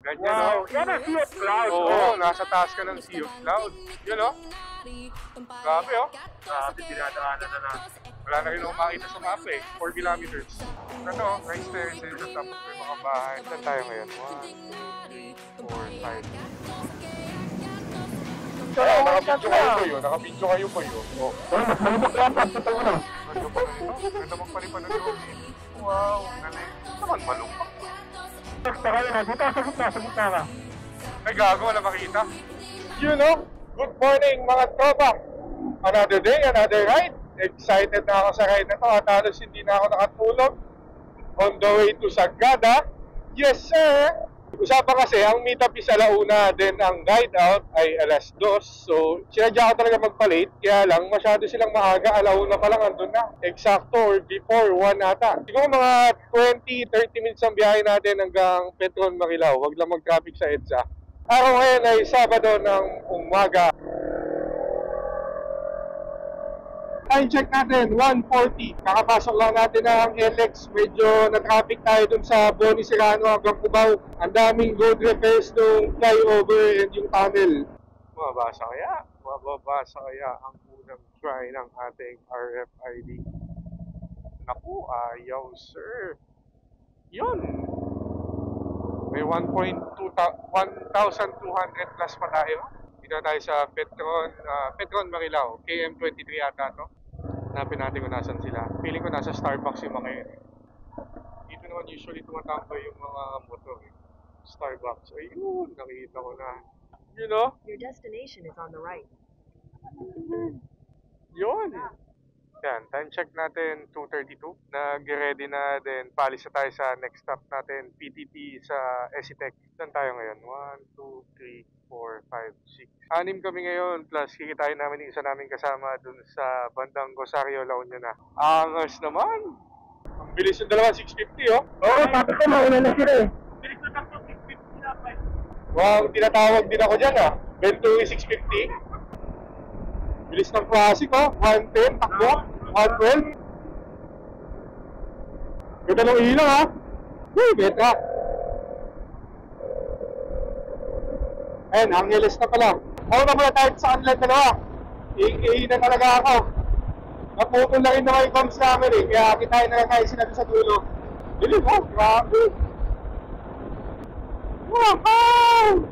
Ganyan, Wow, no? yan ang sea of clouds. Oo, nasa taas ka ng sea of cloud. Yun, no? Grabe, oh. Grabe, dinadaanan na natin. Wala na rin akong makita sa map eh. 4 kilometers. Ano, rice terraces, tapos may mga bahay. Saan tayo ngayon? 1, 2, 3, 4, 5. Nakabidyo kayo po yun. Nakabidyo kayo po yun. Oh. Mas malubog lang pa. Totoo na. Ganda pa rin ito. Ganda magpalipan ng drone eh. Wow, galing. Naman malungkot. Saka yun, dito sa gitna ka. Ay gago, wala makita. You know, good morning mga tropa. Another day, another ride. Excited na ako sa ride na to at halos hindi na ako nakatulog. On the way to Sagada. Yes sir! Usapan kasi, ang meetup is alauna, then ang ride out ay alas 2. So, sinadya ko talaga magpalit, kaya lang masyado silang maaga, alauna pa lang andun na. Eksakto or before 1 ata. Siguro mga 20-30 minutes ang biyahe natin hanggang Petron Marilao. Huwag lang mag-traffic sa EDSA. Araw ngayon ay Sabado ng umaga. Time check natin, 1:40. Kakapasok lang natin ng LX. Medyo na-traffic tayo dun sa Boni Serrano hanggang Cubao. Ang daming road repairs nung flyover and yung tunnel. Mababasa kaya ang unang try ng ating RFID. Naku, ayaw sir. Yun. May 1,200 plus pa tayo. Dito tayo sa Petron Marilao, KM23 ata to. Hanapin natin kung nasan sila. Feeling ko nasa Starbucks yung mga yun. Dito naman usually tumatambay yung mga motor eh. Starbucks. Ayun, nakita ko na. You know? Your destination is on the right. Yun. Yan, time check natin 2:32. Nag-ready na din. Palis na tayo sa next stop natin, PTT sa Esitec. Saan tayo ngayon? 1, 2, 3, 4, 5, 6. 6 kami ngayon, plus kikitain namin yung isa namin kasama dun sa bandang Rosario, La Union na. Angas naman! Ang bilis yung dalawa, 650 oh. Oo, sabi ko, mauna na sila eh. Wow, tinatawag din ako dyan ah. Venturi 650. Bilis ng classic oh. 110, takbo. 112. Ganda ng ilaw ha. Uy, beta. Ayan, Angeles na pala. Ako na pala tayo sa kanila dalawa. Iihi na talaga ako. Naputol na rin naman yung comms namin eh. Kaya kitain na lang tayo sila sa dulo. Dilim oh, grabe. Wow!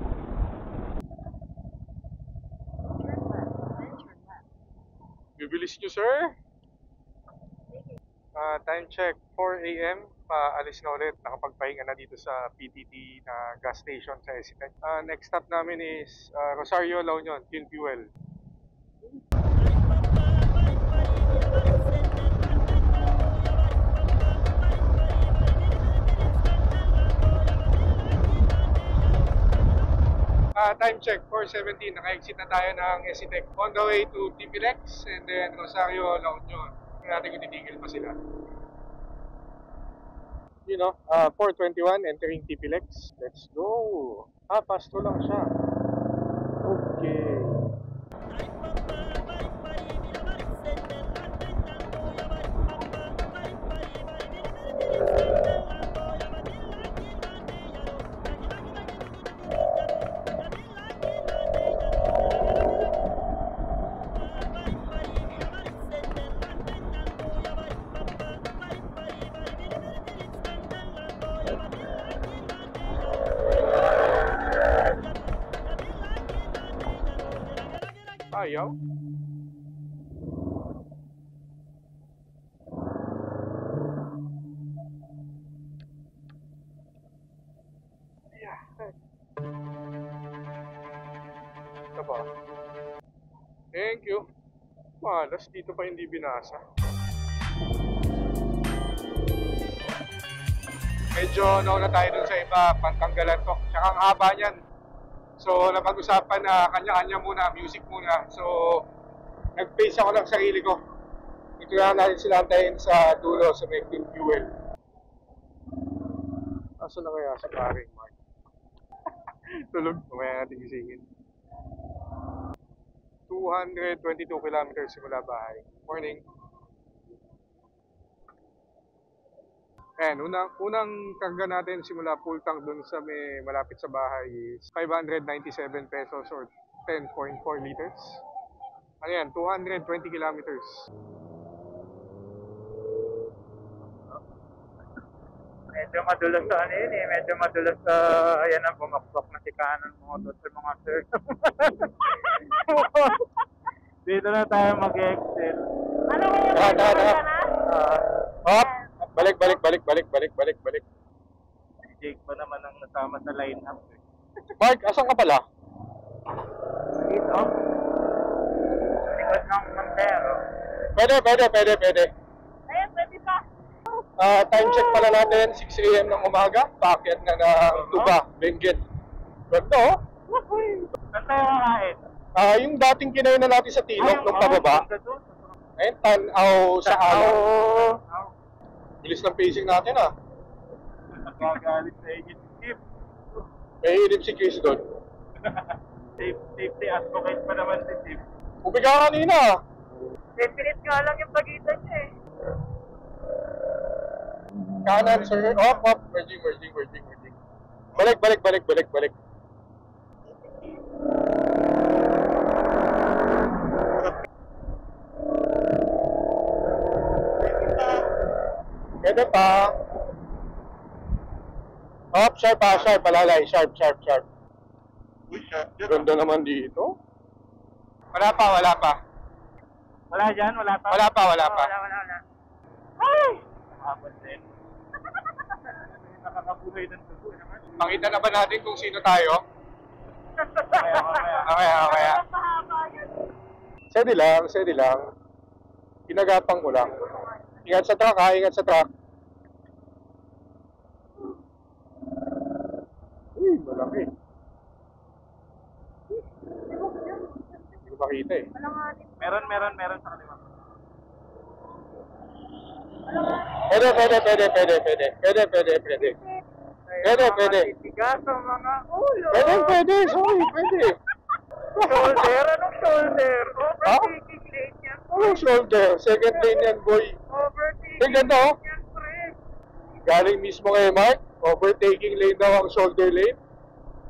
Bibilis nyo, sir. Time check, 4 AM. Paalis na ulit. Nakapagpahinga na dito sa PTT na gas station sa Esitec. Next stop namin is Rosario, La Union, Fuel Fuel. Time check, 4:17. Naka-exit na tayo ng Esitec. On the way to TPLEX and then Rosario, La Union. Tingnan natin kung titigil pa sila. You know, 4:21 entering TPLEX. Let's go. Pasto lang siya. Okay. Ayaw. Yeah. Ito ba? Thank you. Malas, dito pa hindi binasa. Medyo nauna tayo dun sa iba, pantanggalan to. Tsaka ang haba niyan. So, napag-usapan na kanya-kanya muna, music muna. So, nag-pace ako ng sarili ko. Ito na natin sila antayin sa dulo sa may fuel. Aso na kaya sa paring, Mark? Tulog, kumaya natin gisingin. 222 kilometers simula bahay. Morning. Ayan, unang karga natin simula full tank dun sa may malapit sa bahay is 597 pesos or 10.4 liters. Ano yan? 220 kilometers. Medyo madulas sa ano yun eh. Medyo madulas sa, ayan na, bumakbak na si Canon mo doon sa mga sir. Dito na tayo mag-excel. Ano ko yung Tara. ka na? Hop! Balik. Si Jake pa naman ang nasama sa line-up. Mark, asan ka pala? Dito? Likod ng Montero. Pwede. Ayun, pwede pa. Time check pala natin, 6 a.m. ng umaga. Paakyat na ng Tuba, Benguet. Ganda oh. Saan tayo kakain? Yung dating kinain na natin sa Tilok nung pababa. Ayun, tanaw sa alon. Bilis ng pacing natin ah. Nagagalit sa inyo si Chip. May inip si Chris doon. Safety advocate pa naman si Chip. Umiga kanina. 10 minutes nga lang yung pagitan niya eh. Kanan, sir. Hop. Merging. Balik. Pwede pa. Hop, sharp. Palalay. Sharp. Ganda naman dito. Wala pa. Wala dyan? Wala pa? Wala pa. Wala. Ay! Nakapon din. Nakakabuhay ng dugo naman. Pakita na ba natin kung sino tayo? Kaya. Okay. Pahaba yan. Steady lang. Ginagapang ko lang. Ingat sa truck. Uy, malaki. Hindi ko makita eh. Wala nga din. Meron sa kaliwa. Pwede. Titigas ang mga ulo. Pwede. Sorry. Shoulder? Anong shoulder? Overtaking lane yan. Anong shoulder? Second lane yan, boy. Overtaking Ang ganda, oh. yan, pre. Galing mismo kay Mark. Overtaking lane daw ang shoulder lane.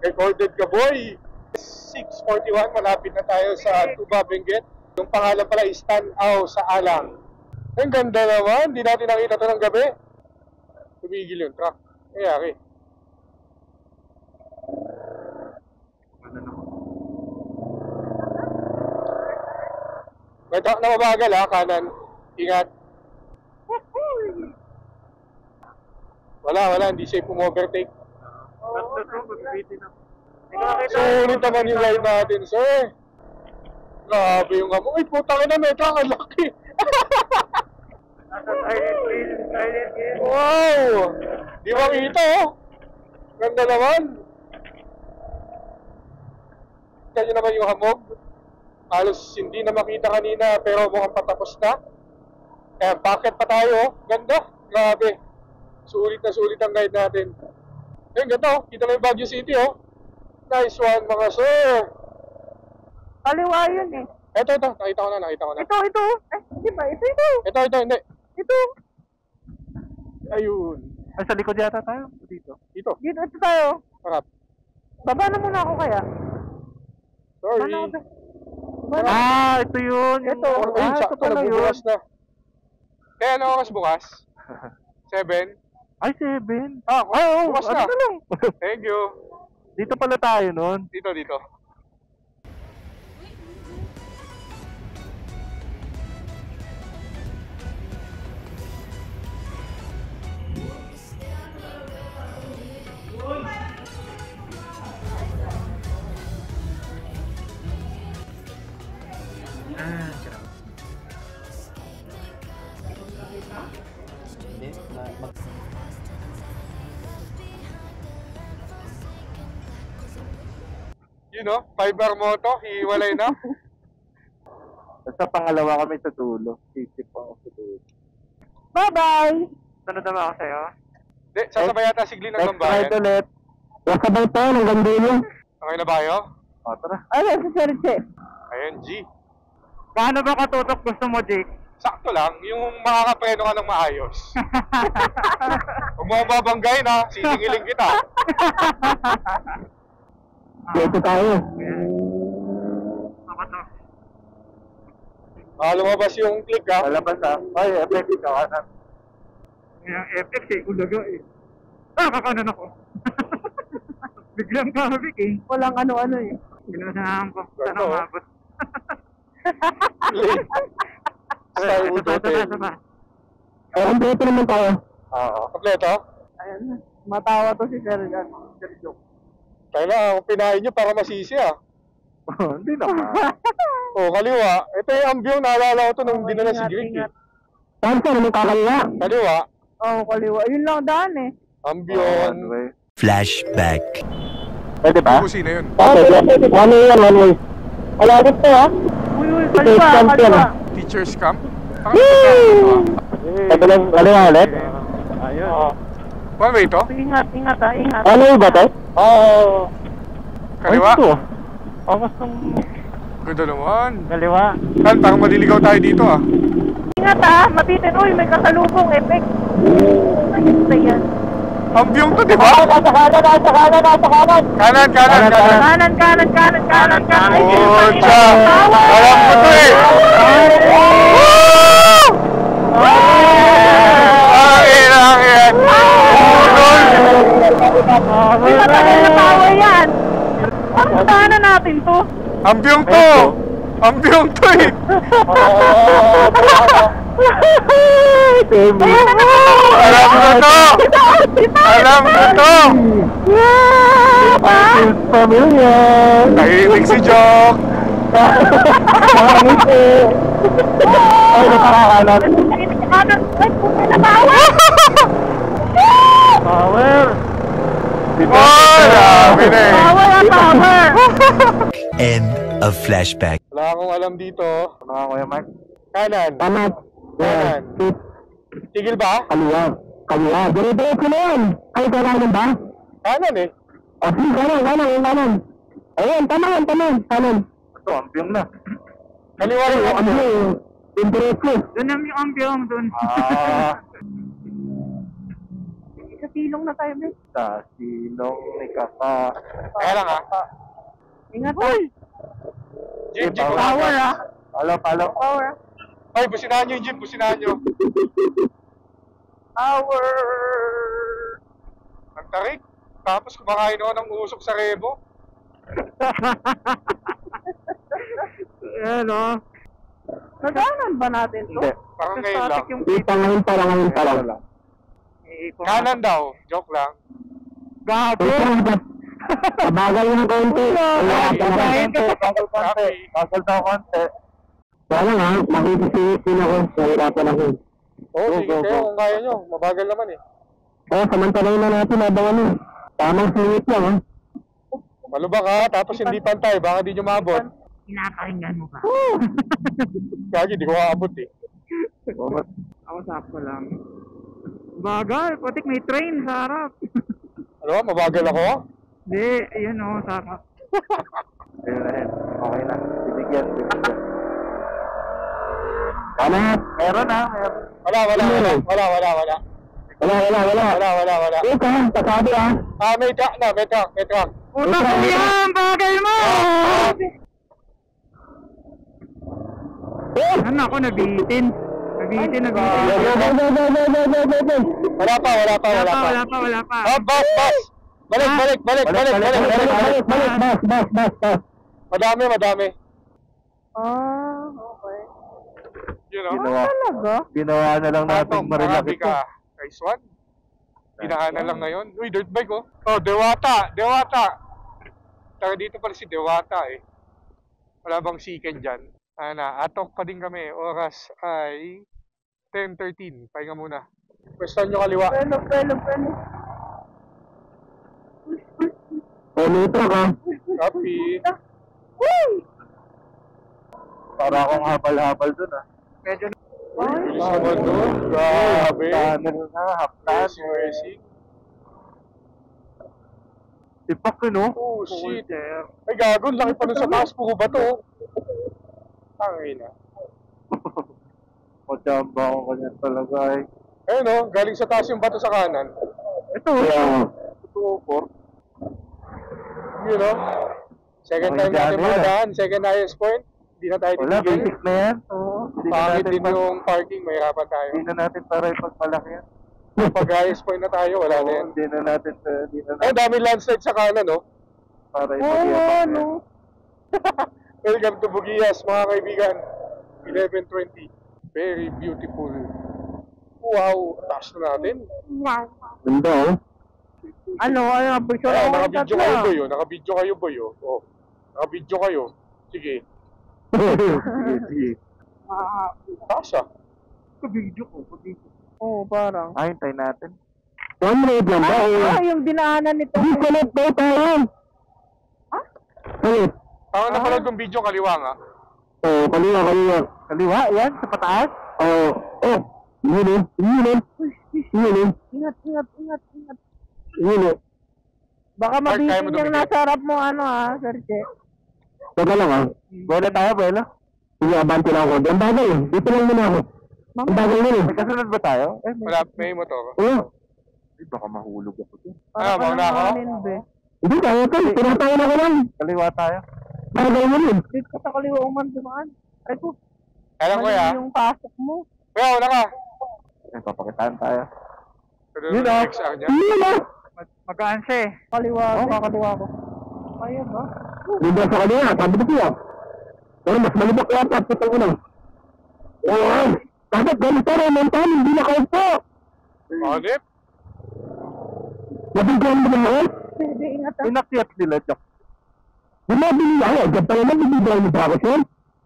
Recorded ka, boy. 6:41, malapit na tayo sa Tuba, Benguet. Yung pangalan pala is Tanaw sa Alang. Ang ganda naman. Hindi natin nakita ito ng gabi. Tumigil yung truck. Kayari. May truck na mabagal ha, kanan. Ingat. Wala. Hindi safe overtake. Basta ito, pag-bitin ako. Sulit naman yung ride natin, sir. Grabe yung amo. Uy, putang ina, may truck. Ang laki. Nasa silent game. Wow! Di makita oh. Ganda naman. Kita nyo naman yung hamog. Halos hindi na makita kanina pero mukhang patapos na. Kaya bakit pa tayo oh. Ganda. Grabe. Sulit ang guide natin. Ayun, ganda oh. Kita mo yung Baguio City oh. Nice one mga sir. Kaliwa yun eh. Ito. Nakita ko na. Ito. Di ba? Ito. Ito, hindi. Ito. Ayun. Ay, sa likod yata tayo? Dito? Dito. Ito tayo. Harap. Baba na muna ako kaya. Sorry. Ito yun. Ito. Ayun, ito sakto pala yun. nagbubukas na. Kaya ano oras bukas? 7? Ay, 7. Bukas na. Ano lang? Thank you. Dito pala tayo nun. Dito. Yun o, fiber moto, hiwalay na. Basta pangalawa kami sa dulo. Sisip ako sa dulo. Bye-bye. Sunod naman ako sa'yo. Hindi, sasabay yata sigli ng Next Lambayan. ride ulit. Nasabay tayo ng gandilo. Okay na ba kayo? O, tara. Ano si Sir Che? Ayan, G. Paano ba katutok gusto mo, Jake? sakto lang, yung makakapreno ka ng maayos. Kung mo babanggayin ha, sisingiling kita. Dito tayo. Ako to. Lumabas yung click ha. Lalabas ha. Ay, effective ka kanan. Yung FX eh, ulaga eh. Kakanan ako. Biglang kabig eh. Walang ano-ano eh. Ginasahan ko. Sana Ano? umabot. Star Ito Wood pa, ito pa, Hotel. ito pa. Ayun, dito naman tayo. Oo. Kompleto? Ayan na. Matawa to si Sir Jan. Sir Joke. Kailangan kung pinahin nyo para masisi ah. Hindi naman. Kaliwa. Ito yung ambyong naalala ko to nung dinala si Greg eh. Saan sir? May kakaliwa. Kaliwa. Kaliwa. Yun lang daan eh. Ambyon. Flashback. Pwede ba? Sino yun? Okay. One way yan, one way. Wala dito ha. Uy, kaliwa, kaliwa. Teacher's camp? Kaliwa ulit? Ayun. One way to? Ingat ha, ingat. Ano yung ba tayo? Oo. Kaliwa? Angas ng Ganda naman. kaliwa. Kan, parang maliligaw tayo dito ah. Ingat ha, matitin. Uy, may kasalubong effect. Ayun yan. Ambyong to, di ba? Nasa kanan. Kanan. Kanan. Oh, siya. Alam ko to eh. Ang Uy, matagal na tawa yan. Ang sana natin to. Ambyong to! Ambyong to eh! Alam ko to! Alam ko to! Pamilya. Tahimik si Jock! Ay, nakakalat. Power. Oh, dami na eh! Power. End of flashback. Wala akong alam dito. Ano nga Kuya Mark? Kanan. Tama. Kanan. Tigil ba? Kaliwa. Dire-diretso na yan. Ay, kailangan ba? Kanan eh. O, sige, kanan. Ayun, kanan. Ito, ambyong na. Kaliwa rin ako. Yung diretso. Doon naman yung ambyong doon. Sa silong na tayo, Bes. Sa silong ni Kaka. Kaya lang ah. Ingat ha. Jeep, Power ha. Palo. Power. Ay, businahan nyo yung jeep, businahan nyo. Power. Ang tarik. Tapos kumakain ako ng usok sa rebo. Ayan o. Nagaanan ba natin to? Hindi. Parang ngayon lang. Hindi, ngayon pa lang. Kanan daw. Joke lang. Gago. Mabagal yung konti. Bagal daw konti. Kaya nga, makikisisin ako. Nahirapan ako. Oo, sige kayo kung kaya nyo. Mabagal naman eh. Samantalayin na natin abangan mo. Tamang singit lang ha. Malubak ka, tapos hindi pantay. Baka di nyo maabot. Pinapakinggan mo ba? Gagi, di ko maabot eh. Ako sakto lang. Bagal, patik may train sa harap. Ano ba, mabagal ako? Hindi, ayun o, sa harap. Ayun na rin. Okay na. Binigyan. Ano? Meron ha, meron. Wala. Wala. Ika, pasabi ha. May truck na, may truck. Puta ko yan! Bagay mo! Ano ako, nabitin. Wala pa. Wala pa. Oh, bus! Balik! Balik, bas. Madami. Okay. You know? Ginawa na lang natin marilaki Marami ka. Nice one. Pinahana lang ngayon. Uy, dirt bike oh. Oh, Dewata. Tara dito pala si Dewata eh. Wala bang second dyan? Atok pa din kami. Oras ay 10:13. Pahinga muna. Pwestuhan nyo kaliwa. Pwelo. Metro ka. Copy. Para akong habal-habal dun ah. Medyo Bilis naman doon. Grabe. Tunnel na, half-tan. Racing. Tipak yun oh. Oh, shit. Ay, gago. Laki pa nun sa taas. Puro ba to? Tangina. Machamba ako kanya talaga eh. Ayun o, galing sa taas yung bato sa kanan. Ito, ito, por. Yun o. Second time natin makadaan, second highest point. Hindi na tayo Wala, titigil. basic na yan. Oo. Pangit din yung parking, mahirapan tayo. Hindi na natin para ipagmalaki yan. Pag highest point na tayo, wala na yan. Hindi na natin, Ay, dami landslide sa kanan, no? para ipag-iapang yan. Welcome to Bugias, mga kaibigan. 11:20. Very beautiful. Wow, taas na natin. Ganda oh. Ano, picture Ayan, ako ng nakabidyo tatlo. kayo, boy. Nakabidyo kayo, boy. Oh, nakabidyo kayo. Sige. Sige. Taas ah. Oo, parang. Ay, hintay natin. Yung dinaanan nito. Disconnect daw tayo. Ha? Salit. Ako napanood kong video, kaliwa nga. Oo, kaliwa. Kaliwa? Yan? Sa pataas? Oo. Oh. Yun eh. Ingat. Yun eh. Baka Mark, kaya mo mabitin yung dumikit? nasa harap mo, Serge. Teka lang ah. Bola tayo, bola? Sige, abante lang ako. Ang bagay eh. Dito lang muna ako. Ang bagay yun eh. Magkasunod ba tayo? Wala, may motor. Oo. Ay, baka mahulog ako dyan. Ah, mauna ako? Hindi tayo ito. Tinatayo na ko lang. Kaliwa tayo. Bagay mo rin. Dito sa kaliwa man dumaan. Ay ko, Alam ko ya. yung pasok mo. Kaya, wala ka. Ay, papakitaan tayo. Pero Yun yung ah. XR niya. Yun ah. Magaan siya eh. Kaliwa. Oo, kakaliwa ako. Ayun ba? Hindi sa kanina. Sabi ko siya. Pero mas malibak yata. Putang ina. Oo. Dapat ganito rin. Mental. Hindi na kaupo. Hanip? Nabigyan mo naman. Sige, ingat ah. Inakyat nila, Jack. Di ba binili ako? Diyan pala nabibigyan mo pa ako, sir?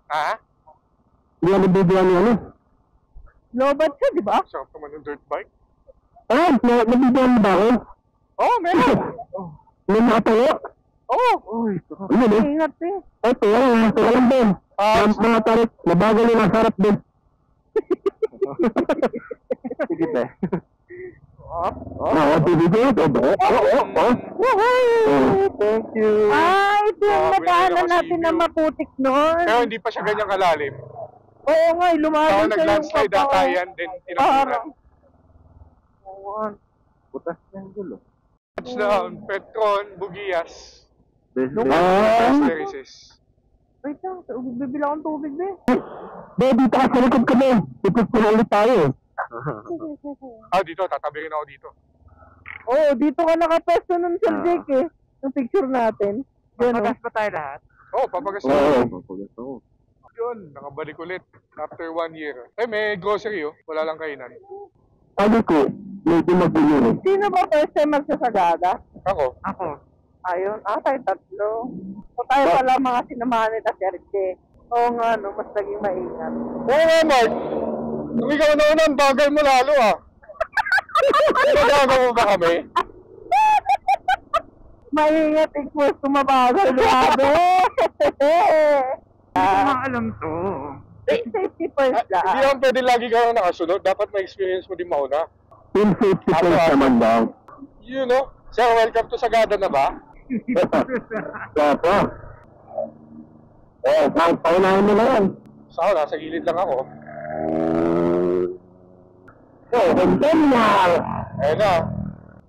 Ha? Hindi na nabibigyan niya, ano? Lobat siya, di ba? Sarap naman yung dirt bike. Ah, nabibigyan mo ba ako? Oh, meron. May nakatayo? Oh. Uy, ano eh? Ingat eh. Ay, kaya lang din. Mga tarik, nabagal yung nasa harap din. Sige ba? Oo, bibigyan ito. Thank you. Ito yung Ah, nagaanan binili ako natin sa na email. maputik noon. Pero hindi pa siya ganyan kalalim. Oo nga, Ako lumaban siya yung nag-landslide ata yan, then tinapunan. Parang. Oo. Butas na yung gulo. Touchdown, Petron, Bugias. Terraces. Wait lang, bibila akong tubig ba? Baby, takas sa likod kami. Ipos ko na ulit tayo. Ah, dito, tatabi rin ako dito. Oo, dito ka nakapesto nun sa Jake eh. Yung picture natin. Magas ba tayo lahat? Oh, papagas na. Oo. Yun, nakabalik ulit after 1 year. Eh, may grocery oh. Wala lang kainan. Sabi ko, medyo magbili. Sino ba first time magsasagada? Ako. Ayun, tayo tatlo. So tayo pala mga sinamahan nila Serge. Oo nga, no, mas naging maingat. Oo nga, Mark. Kung ikaw na unan, bagal mo lalo ah. Nagagawa mo ba kami? Maingat, equals tumabagal, grabe! Hindi ko nga alam to. Safety first Hindi lang. naman pwede lagi ka lang nakasunod. Dapat ma-experience mo din mauna. Team safety first naman daw. You know? Sir, welcome to Sagada na ba? Opo. Paunahin mo na yan. So, ako, nasa gilid lang ako. Genial! Ayun na.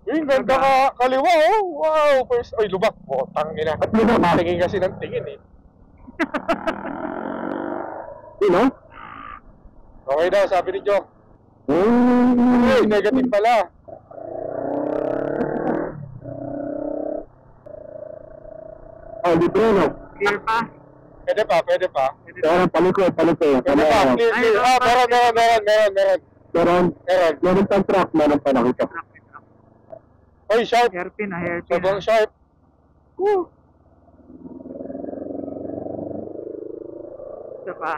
Uy, ganda ka kaliwa oh. Wow, first. Uy, lubak. Oh, tangina. At lubak ba? Tingin kasi ng tingin eh. Sino? Okay daw, sabi ni Jock. Uy, negative pala. Oh, dito yun, oh. Clear pa? Pwede pa. Pero palikod. Pwede pa, clear. Ah, meron. Meron pang truck, meron pa nakita. Uy, sharp. Hairpin. Sobrang sharp. Isa pa.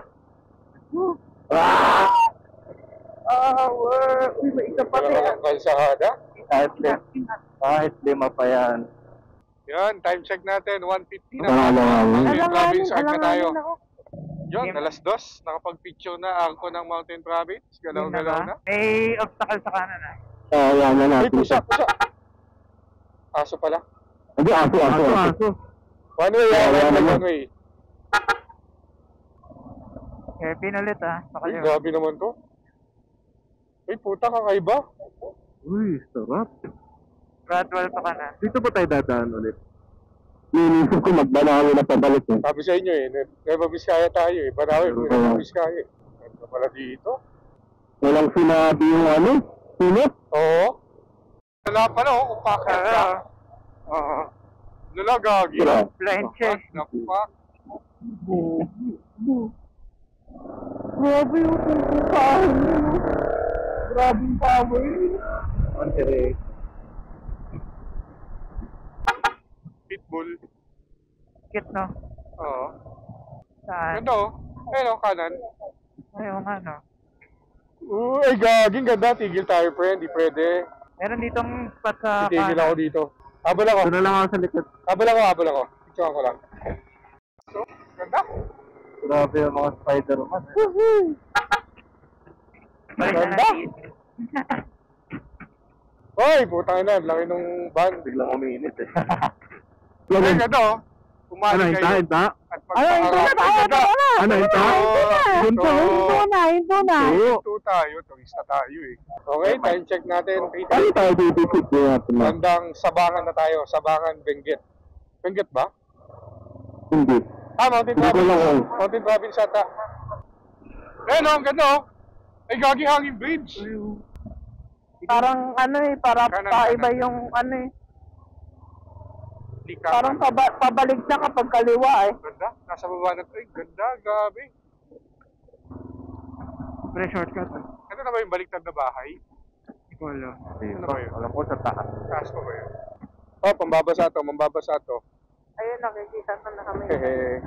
Uy, may isa pa Wala rin. kang kalsada. Kahit lima pa yan. Yan, time check natin. 1:50 na. Alanganin. Province Art na tayo. Alanganin ako. Yun, alas 2. Nakapag-picture na ako ng Mountain Province. Galaw-galaw na. May obstacle sa kanan ah. Yan na Uy, natin. pusa. Aso pala. Hindi, aso. One way, Wala one naman. way. Pinulit ah. Sa Ay, kayo. grabe naman to. Ay, puta, kakaiba. Uy, sarap. Gradual pa ka na. Dito ba tayo dadaan ulit? Inisip ko magbanawi na pabalik eh. Sabi sa inyo Nueva Vizcaya tayo eh. Banawi, Nueva Vizcaya. Ano pala dito? Walang sinabi yung ano? Sinot? Oo. Wala pa na, kung pakit ka. Oo. Lala, gagi. Wala. Blind check. Napak. Grabe yung tungkupahan mo. Grabe yung power. Ang tere. Pitbull. Kit no? Oo. Saan? Ganda oh. Ayun oh, kanan. Ayun nga no. Ay, gaging ganda. Tigil tayo, friend. Di pwede. Meron ditong spot sa Titigil ako dito. Habol ako. Doon na lang ako sa likod. Habol ako. Picturean ko lang. So, ganda. Grabe yung mga Spider-Man. Balik na Ganda. natin. Hoy, putang ina. Laki nung van. Biglang umiinit eh. Ay, ganda oh. Pumali kayo. Hinta? At Ay, pagpakarap. Ano, hinta? Hinto Hinto na. Hinto tayo. Turista tayo eh. Okay, time check natin. Ano tayo titikip natin? Bandang Sabangan na tayo. Sabangan, Benguet. Benguet ba? Hindi. Mountain Hindi ko lang Province. alam. Mountain Province ata. Ayun oh, ang ganda oh. Ay, gagi hanging bridge. Parang ano eh, para Kanan, paiba kanan. yung ano eh. Di ka. Parang pabalik na kapag kaliwa eh. Ganda. Nasa baba na. Ay, ganda. Gabi. Pre shortcut. Ano na ba yung baliktad na bahay? Hindi ko alam. Ano ba yun? Alam ko sa taas. Taas pa ba yun? Oh, mambabasa to. Ayun, nakikita na kami. Hehe.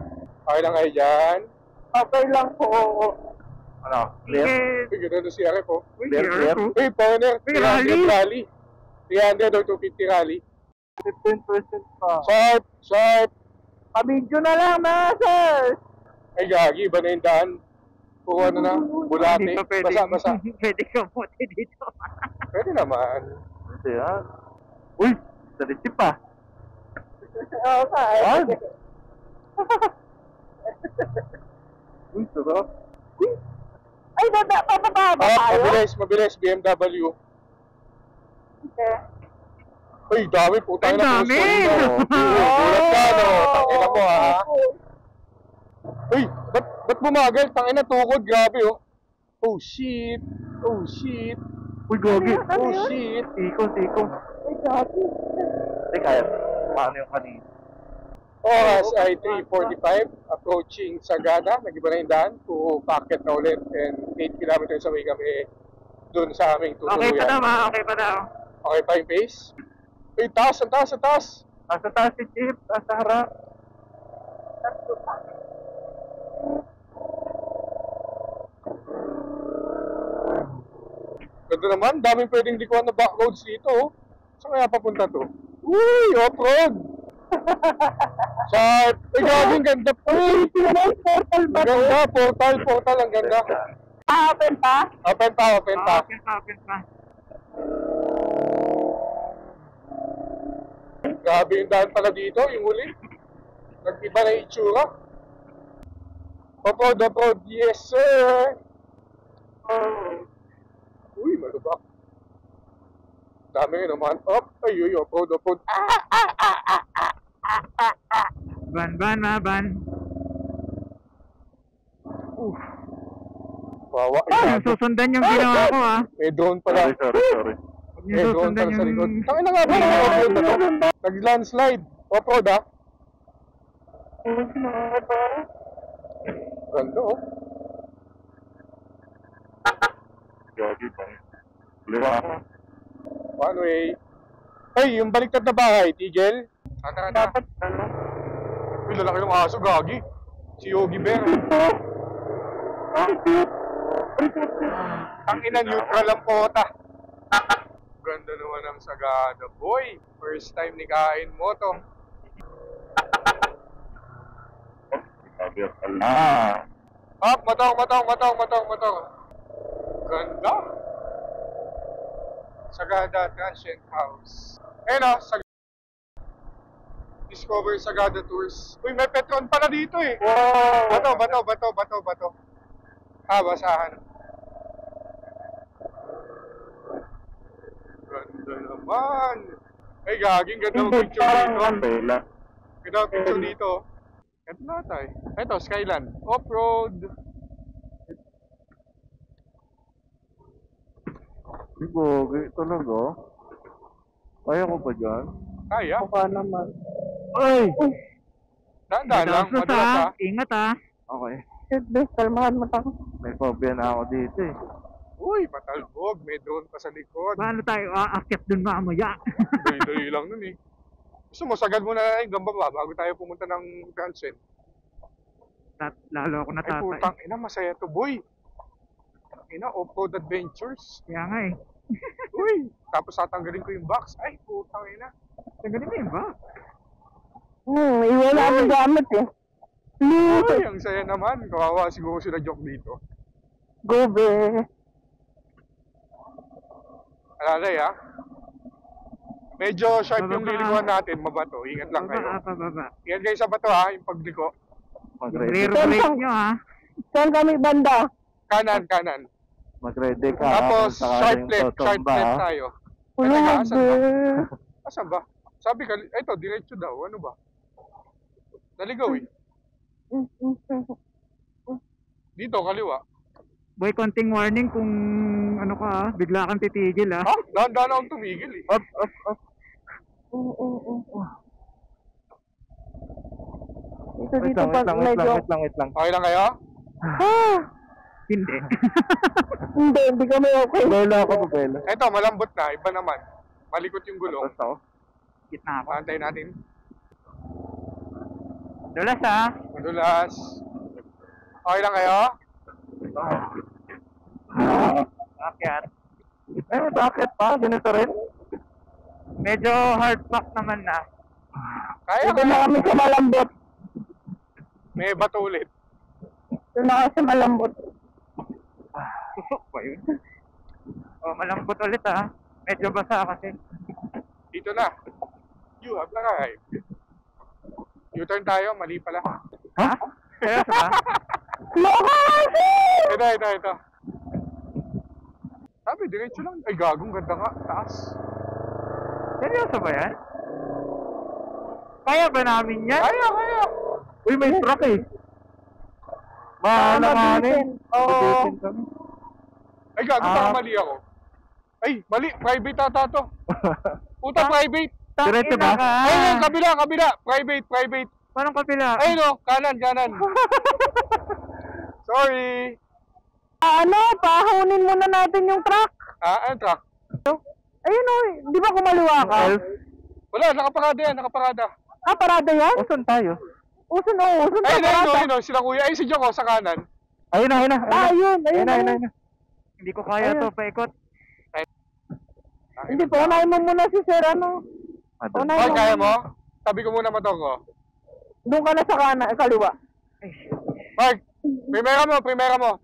Okay lang kayo dyan. Okay lang po. Ano? Clear? Uy, ganda na si Arep oh. Clear? Uy, Pioneer. Uy, rally. 300 rally. 300 or 250 rally. 15% pa. Sharp. Pabidyo na lang mga sir. Ay, gagi. Iba na yung daan. Kung ano na. Bulate. Hindi ka pwede. Basa. Pwede ka muti dito. Pwede naman. Kasi yan. Uy! Sa receipt pa. Okay. Uy, sarap. Ay, papababa tayo? Mabilis. BMW. Okay. Uy, dami. Putang Ang na dami! Ulat ka, no? Tangina mo, ha? Uy, ba't bumagal? Tangina, tukod. Grabe, oh. Oh, shit. Uy, gogi. Oh, shit. Ikot. Ay, gabi. Hindi kaya. Paano yung kanina? Oras ay 3:45. Approaching Sagada. Nag-iba na yung daan. To Packet na ulit. And 8 kilometers away kami dun sa aming Okay pa tutuluyan. daw ma. Okay pa daw. Okay pa yung pace? Uy, taas. Nasa taas si Chip. Nasa harap. Ganda naman, daming pwedeng likuan na backroads dito. Oh. Saan kaya papunta to? Uy, off-road! Sharp! Ay, gaging ganda po! Uy, Portal ba? ganda, portal, ang ganda. Open pa? Open pa. Open pa. Grabe yung daan pala dito, yung huli. Nag-iba na yung itsura. Off-road, yes sir! Uy, malubak. Dami naman. Ay, off-road. Ban. Wawa. Yung susundan yung ginawa ko ah. May drone pala. Sorry. May drone pala sa likod. Tangin na nga ba yung off-road na to? Nag-landslide. Off-road ha? Ganda oh. Gogi pa. Liwa. One way. Ay, yung baliktad na bahay, Tigel. Tara. Uy, lalaki ng aso, gagi. Si Yogi Bear. Ang ina, neutral ang pota. Ganda naman ang Sagada, boy. First time ni kain mo to. Sabi ang ala. Matong. Ganda. Sagada Transient House. Ayun o, Discover Sagada Tours. Uy, may Petron pala dito eh. Wow. Bato. Basahan. Ganda naman. Ay, gaging ganda ng picture dito. Ganda ng picture dito. Ito na tayo. Ito, Skyland. Off-road. Gogi talaga. Kaya ko ba dyan? Kaya. Mukha naman. Ay! Dahan-dahan lang. Madulas ha. Ingat ha. Okay. Shit, bes, kalmahan mo tayo. May phobia na ako dito eh. Uy, matalbog. May drone pa sa likod. Paano tayo aakyat dun mamaya? Dali-dali lang nun eh. Gusto mo, sagad mo na yung gambaba bago tayo pumunta ng Transcend. Lalo ako Ay, natatay. putang ina, masaya to, boy. Ina, off-road adventures. Kaya nga eh. Uy, tapos tatanggalin ko yung box. Ay, putang ina. Tanggalin mo yun ba? Iwala ang gamit eh. Uy, ang saya naman. Kawawa siguro sila joke dito. Gobe. Alalay ha. Medyo sharp yung Bababa. lilikuan natin, mabato. Ingat lang kayo. Pababa. Ingat kayo sa bato ha, yung pagliko. Mag-ready. Re-break nyo ha. Saan kami banda? Kanan, kanan. Mag-ready ka. Tapos, kung sharp sakaling left totomba, tayo. Ay, Wala, teka, asan ba? be. Asan ba? Sabi ka, ito, diretso daw. Ano ba? Naligaw eh. Dito, kaliwa. Boy, konting warning kung ano ka ha. Bigla kang titigil ha. Ha? Dahan-dahan akong tumigil eh. Up. Dito, Wait dito, pag lang. medyo... Okay lang kayo? Ah! Hindi. Hindi kami okay. Bela ako, bela. Ito, malambot na. Iba naman. Malikot yung gulong. Tapos ako. Gitna ako. Pantay natin. Dulas ha. Madulas. Okay lang kayo? Akyat. Eh, bakit pa? Ganito rin? Medyo hard pack naman na. Kaya Dito na kaya. kami sa malambot. May bato ulit. Dito na kami sa malambot. Susok ba yun? Oh, malambot ulit ha. Medyo basa kasi. Dito na. You have arrived. U-turn tayo, mali pala. Ha? Seryoso ha? Ito. Sabi, diretso lang. Ay, gagong ganda nga. Taas. Seryoso ba yan? Kaya ba namin yan? Kaya. Uy, may truck eh. Mahalanganin. Oo. Ay, gago, baka mali ako. Ay, mali. Private ata to. Puta, private. Diretso ba? Ay, kabila. Private. Parang kapila. Ay, no. Kanan. Sorry. Pahunin muna natin yung truck. Ano truck? Ayun o, di ba kumaliwa ka? Wala, nakaparada. Parada yan? Saan tayo? Usun Ay, sa parada. no, sila kuya. Ay, si Joko sa kanan. Ayun na. Ayun. Hindi ko kaya to, paikot. Hindi po, unahin mo muna si Sir, ano? Ay, kaya mo? Tabi ko muna motor ko. Doon ka na sa kanan, kaliwa. Mark, primera mo.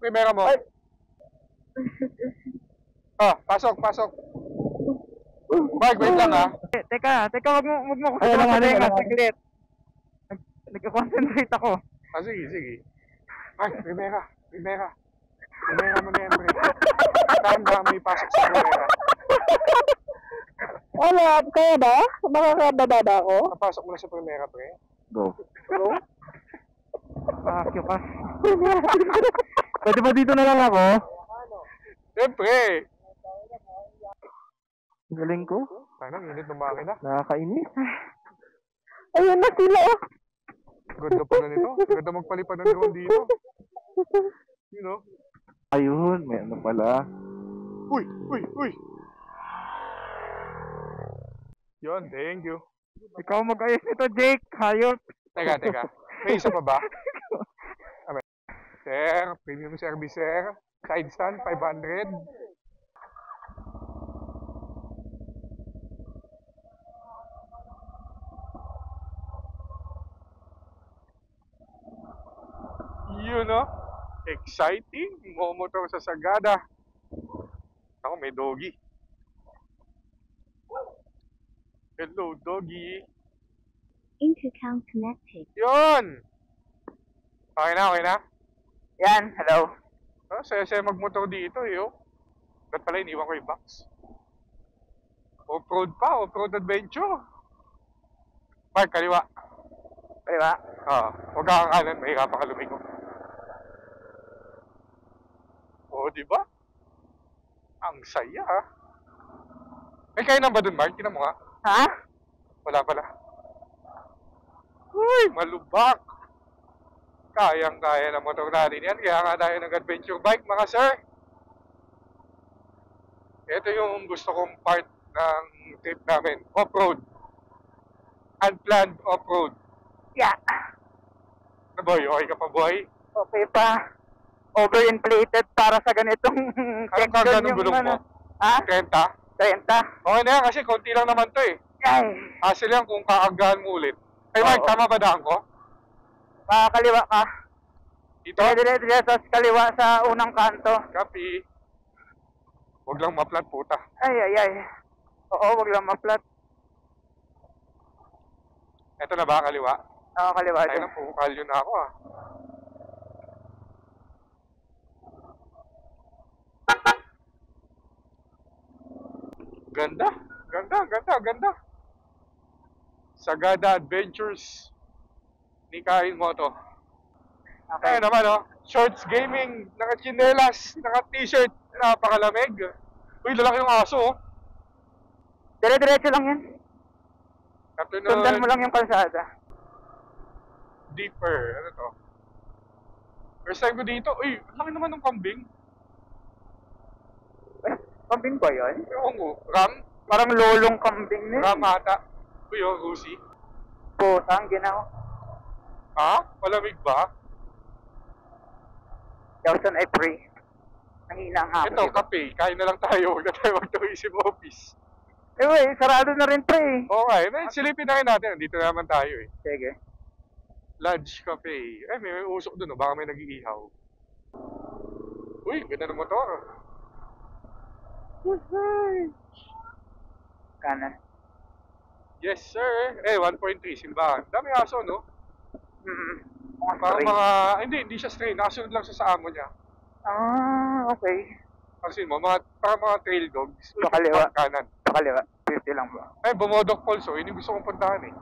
Pasok. Mark, wait lang ha. Teka, wag mo ko Ay, alam. saglit. Nag-concentrate ako. Sige. Mark, primera. Primera mo na yan, pre. Time ba may pasok sa primera? Wala, kaya ba? Makakababa ako? Napasok mo na sa primera, pre. Go. Pakyo ka. Pwede ba dito na lang ako? Siyempre. Galing ko. Parang init ng makina. Nakakainis. Ayun na sila. Ganda pala nito. Ganda magpalipad ng drone dito. You know? Ayun, may ano pala. Uy! Yun, thank you. Ikaw mag-ayos nito, Jake. Hayop. Teka. May isa pa ba? Sir, premium service, sir. Side stand, 500. You know? Exciting. Momotor sa Sagada. Ako, may doggy. Hello, doggy. Intercom connected. Yun! Okay na? Yan, hello. Saya-saya magmotor dito eh, oh. Ba't pala iniwan ko yung box? Off-road pa, off-road adventure. Mark, kaliwa. Kaliwa? Huwag ka kanan, mahirapan ka lumingo. Oo, diba? Ang saya, ha? May kainan ba dun, Mark? Tinan mo nga. Ha? Wala pala. Uy, malubak. Kayang-kaya ng motor natin yan. Kaya nga tayo nag-adventure bike, mga sir. Ito yung gusto kong part ng trip namin. Off-road. Unplanned off-road. Yeah. Ano boy? Okay ka pa, boy? Okay pa. Overinflated para sa ganitong Anong karga ng gulong mo? Ha? 30? 30? Okay na yan kasi konti lang naman to eh. Ay. Hassle yan kung kaagahan mo ulit. Ay, Mike, tama ba daan ko? Kaliwa ka. Dito? Dire-dire sa kaliwa sa unang kanto. Copy. Huwag lang maplat, puta. Ay. Oo, wag lang maplat. Ito na ba, kaliwa? Oo, kaliwa Ay, dyan. na, pukalyo na ako ah. Ganda. Sagada Adventures ni Kain Moto. Okay. Ayun naman oh, shorts gaming, naka-chinelas, naka-t-shirt, napakalamig. Uy, lalaki yung aso oh. Dire-diretso lang yan. Afternoon, Sundan mo lang yung kalsada. deeper, ano to? First time ko dito, uy, laki naman ng kambing. Kambing ba yun? Ewan ko, ram? Parang lolong kambing na. Ram ata. Uy, oh, Rusi. Putang, ginaw. Ha? Malamig ba? Dawson, I pray. Nangina ang hapon. Ito, kape. Kain na lang tayo. Huwag na tayo mag-tourism office. Eh, wey, sarado na rin pre. Okay, silipin na rin natin. Dito naman tayo eh. Sige. Lodge Cafe. Eh, may usok dun, oh. Baka may nag-iihaw. Uy, ganda ng motor. Kanan. Yes, sir. Eh, 1.3, simbahan. Dami aso, no? Mga Parang stray. mga, hindi siya stray. Nakasunod lang siya sa amo niya. Ah, okay. Kasi mo, parang mga trail dogs. Sa kaliwa. Kanan. Sa kaliwa. 50 lang ba? Eh, Bumodok Falls, oh. Yun yung gusto kong puntahan eh.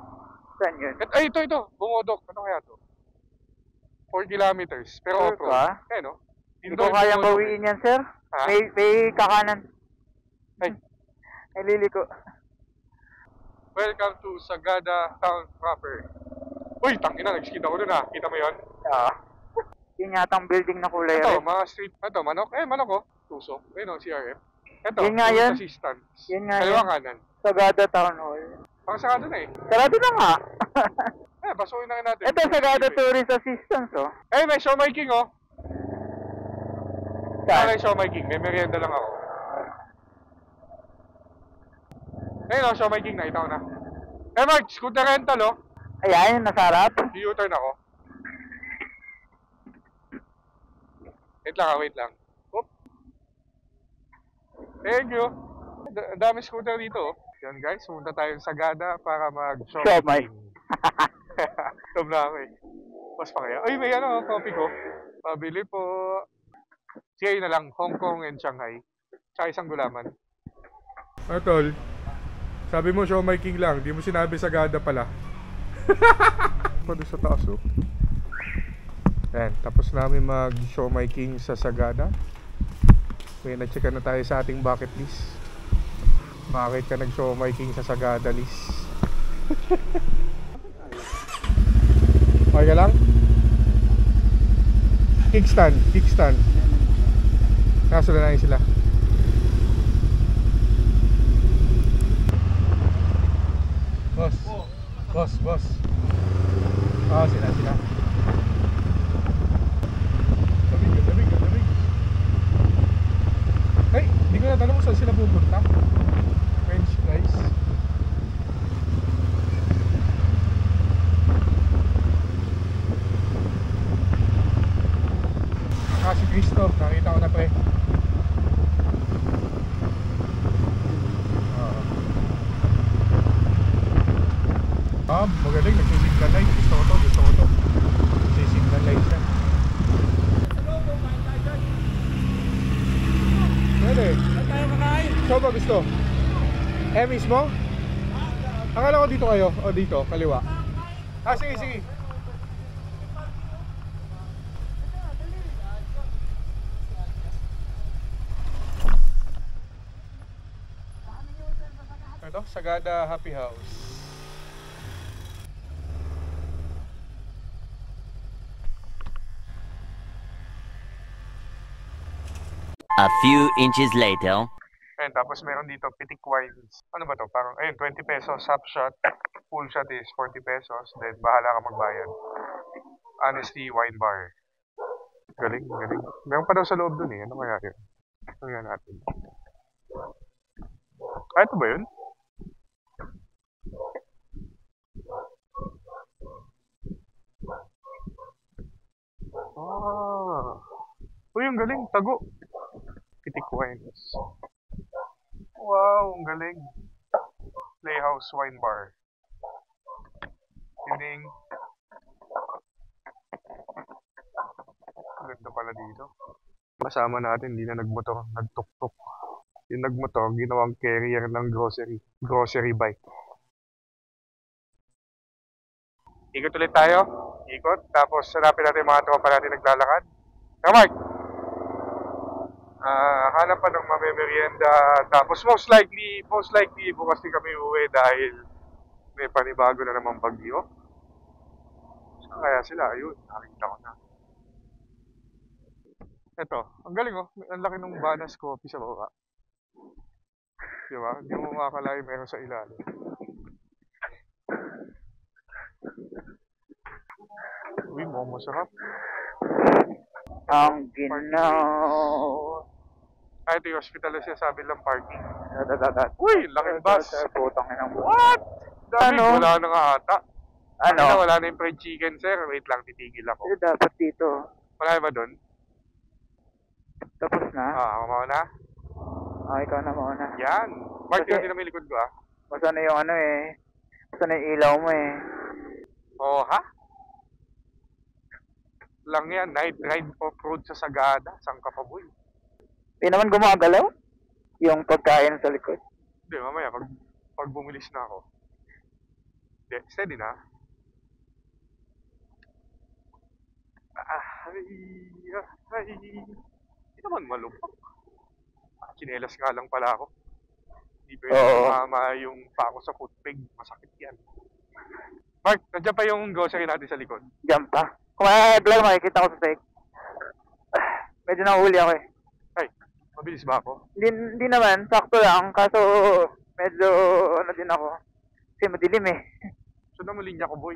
Saan yun? Ay, ito. Bumodok. Ano kaya to? 4 kilometers. Pero Sure off-road. ka? Eh, no? Hindi ko kayang bawiin yan, sir. Ha? May kakanan. Ay. Ay, liliko. Welcome to Sagada Town proper. Uy, tangina, nag-skid ako dun ah. Kita mo yun? Yun yatang building na kulay Ito, red. mga street, ito, manok. Eh, manok oh. Tusok. Ayun oh, CRM. Ito, Yun nga tourist yan. assistance. Yun nga Kaliwa yan. kanan. Sagada Town Hall. Parang sagada na eh. Sarado na nga. Basuhin na rin natin. Ito, Sagada Tourist Assistance, oh. Eh, may show my king oh. Saan? May show my king. May merienda lang ako. Ayun oh, show my king. Nakita ko na. Eh, Mark, scooter rental oh. Ayan, nasarap. U-turn ako. Wait lang. Oop. Thank you. Ang dami scooter dito. Oh. Yan guys, pumunta tayo sa Sagada para mag-shopping. Tom na ako eh. Mas pa kaya. Ay, may ano, coffee ko. Pabili po. Sige na lang, Hong Kong and Shanghai. Tsaka isang gulaman. Ano tol? Sabi mo show my king lang, di mo sinabi Sagada pala. Pa doon sa taas oh. Ayan, tapos namin mag show my king sa Sagada. May na-checkan na tayo sa ating bucket list. Bakit ka nag show my king sa Sagada list? Okay ka lang? Kickstand. Kasunod na sila. Boss. Ah, sila. Lamig. Ay, hindi ko natanong kung saan sila pupunta. French fries. Si Cristo, nakita ko na pre. Magaling, nagsisignal light. Gusto ko to. Nagsisignal light siya. to? Mismo? Akala ko dito kayo. O dito, kaliwa. Sige, sige. Ito, Sagada Happy House. A few inches later. Ayun, tapos meron dito Pitik Wines. Ano ba to? Parang, ayun, 20 pesos, half shot. Full shot is 40 pesos. Then, bahala ka magbayad. Honesty Wine Bar. Galing, galing. Meron pa daw sa loob dun eh. Ano kaya yun? Tingnan natin. Ito ba yun? Uy, ang galing. Tago. Pitik Wines. Wow, ang galing. Playhouse Wine Bar. Evening. Ganda pala dito. Kasama natin, hindi na nagmotor, nagtuktok. Yung nagmotor, ginawang carrier ng grocery bike. Ikot ulit tayo. Ikot. Tapos hanapin natin yung mga tropa natin naglalakad. Mark! Hanap pa ng mamemerienda. Tapos most likely, bukas din kami uwi dahil may panibago na naman bagyo. Saan kaya sila? Ayun, nakikita ko na. Ito, ang galing oh. Ang laki ng Banas Coffee sa baba. Diba? Hindi mo makakalain meron sa ilalim. Uy, mukhang masarap. Ang ginaw. Ito yung hospital na sinasabi lang parking. Uy, laking bus. Putang inang What? Dami, Ano? wala na nga ata. Ano? Wala na yung fried chicken, sir. Wait lang, titigil ako. Dapat dito. Wala ba doon? Tapos na? Ako mauna. Ikaw na mauna. Yan. Mark, Kasi- tingnan mo yung likod ko ah. Basta na yung ano eh. Basta na yung ilaw mo eh. Oh, ha? Lang yan, night ride off-road sa Sagada. Saan ka pa, boy? Di naman gumagalaw? Yung pagkain sa likod. Hindi, mamaya, pag bumilis na ako. Hindi, steady na. Ay. Hindi naman malupok. Chinelas nga lang pala ako. Hindi pwede sumama yung pa ako sa footpeg. Masakit yan. Mark, nandiyan pa yung grocery natin sa likod. Diyan pa. Kung mag-vlog, makikita ko sa site. Medyo nahuli ako eh. Ay, mabilis ba ako? Hindi naman, sakto lang. Kaso, medyo ano din ako. Kasi madilim eh. Sundan mo linya ko, boy.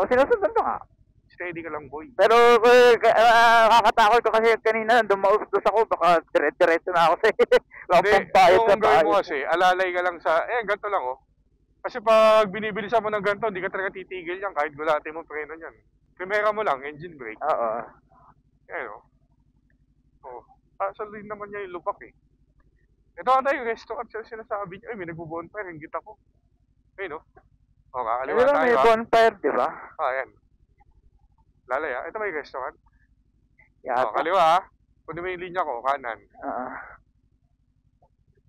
Sinusundan ko nga. Steady ka lang, boy. Pero kakatakot ko kasi kanina dumaustos ako. Baka diretso na ako sa Hindi, pampayot yung gawin mo kasi, alalay ka lang sa, ganito lang oh. Kasi pag binibilisan mo ng ganito, hindi ka talaga titigil yan kahit gulatin mo preno yan. Primera mo lang, engine brake. Oo. Ayan o. Oh. Salin naman niya yung lupak eh. Ito ata yung restaurant siya sinasabi niya. Ay, may nagbo-bonfire, hinggit ako. Ayun o. O, kakaliwa tayo May bonfire, di ba? Ayan. Lalay ah. Ito may restaurant. Yata. O, kaliwa ah. Kunin mo yung linya ko, kanan.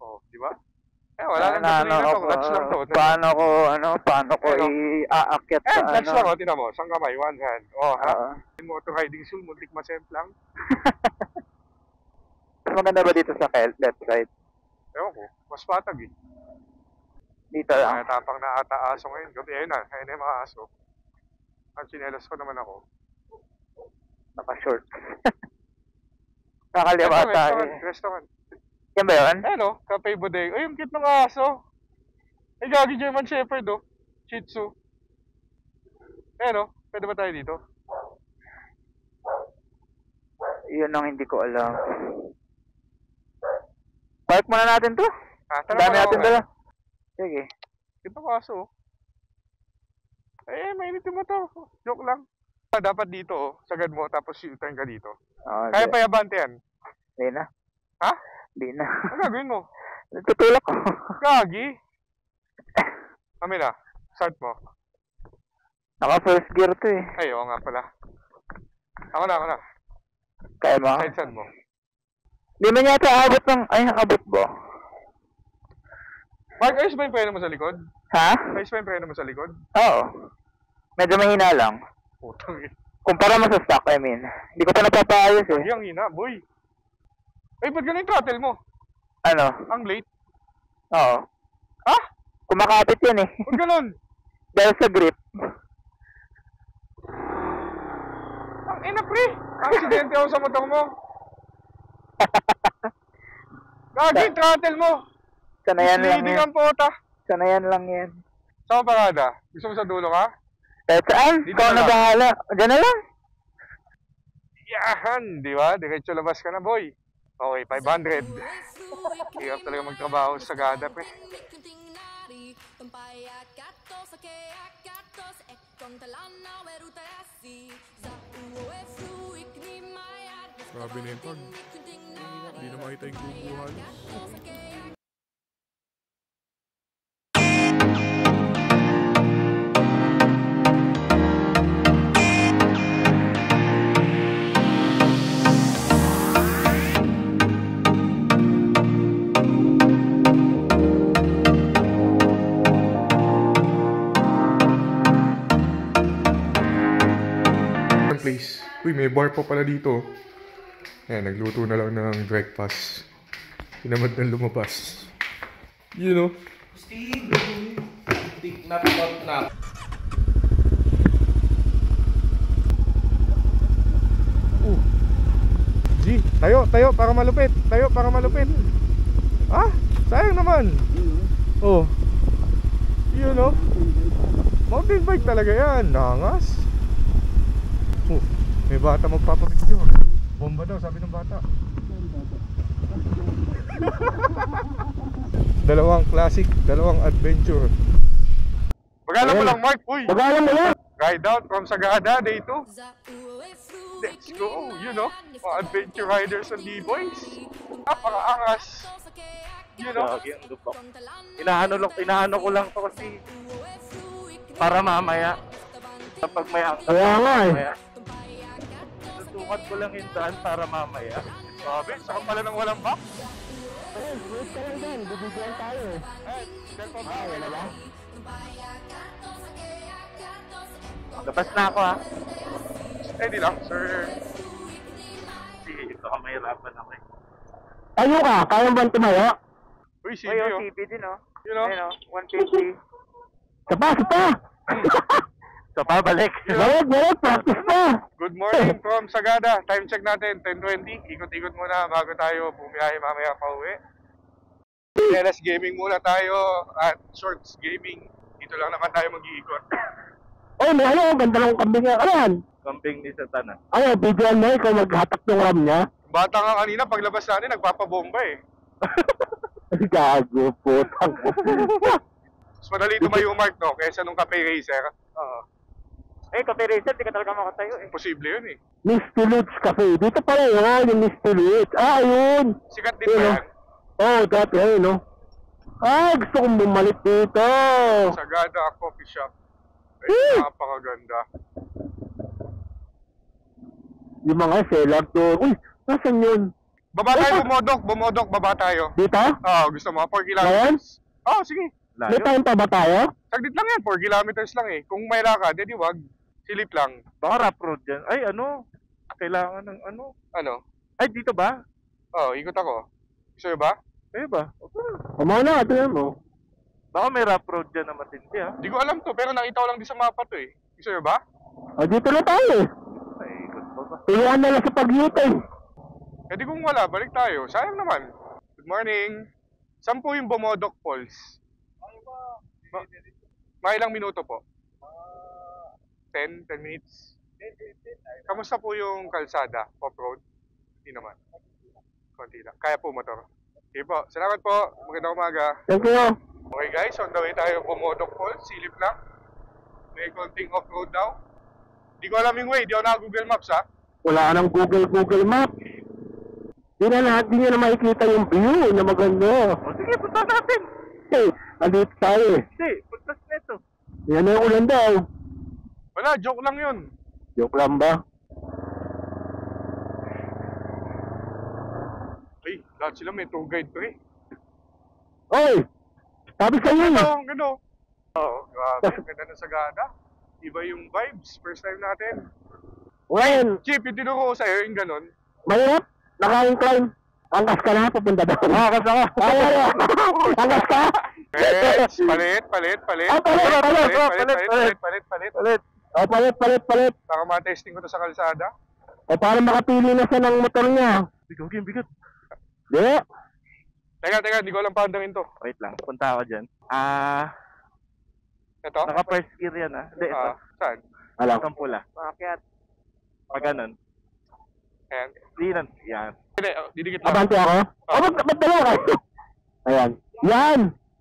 O, di ba? Wala nang gasolina to. Clutch lang to. Paano ko i-aakyat sa Clutch lang o. Tinan mo. Isang kamay, one hand. O, ha? Motor riding school, muntik masemplang. Mas maganda ba dito sa left side? Ewan ko. Mas patag eh. Dito lang. Tapang na ata aso ngayon. Gabi, ayun na. Ayun na yung mga aso. Ang chinelas ko naman ako. Naka-short. Nakaliwa tayo. Restaurant. Yan ba yun? Ano? Cafe Bodega. Ay, yung cute ng aso. Ay, gagi German Shepherd, oh. Shih Tzu. Ano? Pwede ba tayo dito? Yun ang hindi ko alam. Park muna natin to. Dami natin dala. Sige. Cute ng aso, oh. Mainitin mo to. Joke lang. Dapat dito, oh. Sagad mo, tapos U-turn ka dito. Kaya pa yabante yan. Hindi na. Ha? Hindi na. Ano gagawin mo? Tutulak ko. Gagi. Kami na. Start mo. Naka first gear to eh. Ay, oo nga pala. Ako na. Kaya mo? Side mo. Di man yata abot ng... Ay, nakabot ba? Mark, ayos ba yung preno mo sa likod? Ha? Ayos ba yung preno mo sa likod? Oo. Medyo mahina lang. Putang ina. Kumpara mo sa stock, I mean. Hindi ko pa napapaayos eh. Ang hina, boy. Ay, ba't ganun yung throttle mo? Ano? Ang late. Oo. Ah? Kumakapit yun eh. Ba't ganun? Dahil sa grip. Ang ina, pre. Aksidente ako sa motor mo. Gagi, throttle mo. Sanayan lang Misleading yan. ang pota. Sanayan lang yan. Saan ka parada? Gusto mo sa dulo ka? Kahit saan? Dito Ikaw na na lang. bahala. Diyan na lang. Yahan, di ba? Diretso labas ka na, boy. Okay, 500. Hirap talaga magtrabaho sa Sagada, pre. Grabe na yung pag. Hindi na makita yung guguhan. Place. Uy, may bar pa pala dito. Ayan, nagluto na lang ng breakfast. Tinamad na lumabas. You know? Steve, tik nap. G, tayo para malupit. Tayo para malupit. Ah, sayang naman. Oh. You know? Mountain bike talaga yan. Nangas. Oh, may bata magpapapicture. Bomba daw, sabi ng bata. Dalawang classic, dalawang adventure. Pagalan mo lang, Mark. Uy! Pagalan mo lang. Ride out from Sagada, day 2. Let's go, you know. Mga adventure riders and D-boys. Napaka-angas. You know. Lagi ang lupok. Inaano ko lang to kasi para mamaya kapag may angkas. Kaya nga eh. Mamaya. Susukat ko lang yung daan para mamaya. Sabi, saka pala nang walang back. Wait ka lang dyan, bibigyan tayo. Wala ba? Labas na ako ha. Steady lang, sir. Sige, ito ka mahirapan ako eh. Tayo ka, kaya ba tumayo? Uy, sige Ay, oh. CB din oh. You know. Ayun oh, 150. Sapa! So, pabalik. Balik, practice pa! Good morning from Sagada. Time check natin, 10:20. Ikot-ikot muna bago tayo bumiyahe mamaya pa uwi. LS Gaming muna tayo at Shorts Gaming. Dito lang naman tayo mag-iikot. Oh, may ano, ganda ng kambing nga. Ano yan? Camping ni Satan ah. Ano, bigyan mo ikaw maghatak ng ram niya? Bata nga kanina, paglabas natin, nagpapabomba eh. Gago, putang. Mas madali tumayo, Mark, no? Kaysa nung Cafe Racer. Eh, Cafe Racer, di ka talaga makatayo eh. Imposible yun eh. Miss Tulits Cafe. Dito pala yun, yung Miss Tulits. Ah, ayun. Sikat din ba yan? Oh, dati ayun, no? Ah, gusto kong bumalik dito. Sagada Coffee Shop. Ay, napakaganda. Yung mga seller to. Uy, nasan yun? Baba tayo, bumodok, baba tayo. Dito? Gusto mo, 4 kilometers. Sige. May time pa ba tayo? Saglit lang yan, 4 kilometers lang eh. Kung may lakad, edi wag. Silip lang. Baka rough road dyan. Ay, ano? Kailangan ng ano? Ano? Ay, dito ba? Ikot ako. Gusto nyo ba? Ay ba? Kumaw na, tingnan mo. Baka may rough road dyan na matindi ah. Di ko alam to, pero nakita ko lang din sa mapa to eh. Gusto nyo ba? Dito na tayo. Ay, ikot pa ba? Tuluan na lang sa pag-U-turn. Di kung wala, balik tayo. Sayang naman. Good morning. Saan po yung Bomodok Falls? Mga ilang minuto po? 10 minutes? Kamusta po yung kalsada? Off-road? Hindi naman. Konti lang. Kaya po motor. Okay po. Salamat po. Magandang umaga. Thank you. Okay guys, on the way tayo Bomodok Falls. Silip lang. May konting off-road daw. Di ko alam yung way. Di ako naka-Google Maps ha. Wala nang Google Map. Di nyo na makikita yung view na maganda. O sige, punta natin. Hey, andito tayo eh. Hindi, punta neto. Yan na yung ulan daw. Wala, joke lang yun. Joke lang ba? Ay, lahat sila may tour guide pre. Oy! Sabi sa iyo. Gano. Oo, grabe. Ganda na Sagada. Iba yung vibes. First time natin. Well, Chip, yung tinuro ko sa'yo, yung ganon. mahirap. Naka-incline. Angkas ka na, pupunta doon. Angkas ako. Angkas ka? Palit. Palit. Baka ma-testing ko to sa kalsada. Para makapili na siya ng motor niya. Bigot. Di. Teka, di ko alam paandangin to. Wait lang, punta ako dyan. Ito? Naka-first gear yan Hindi, ito. Saan? Alam. Itong pula. Pakakyat. Pag ganun. Ayan. Yan. Hindi, didikit lang. Abante ako? Ba't dala kayo? Ayan. Yan!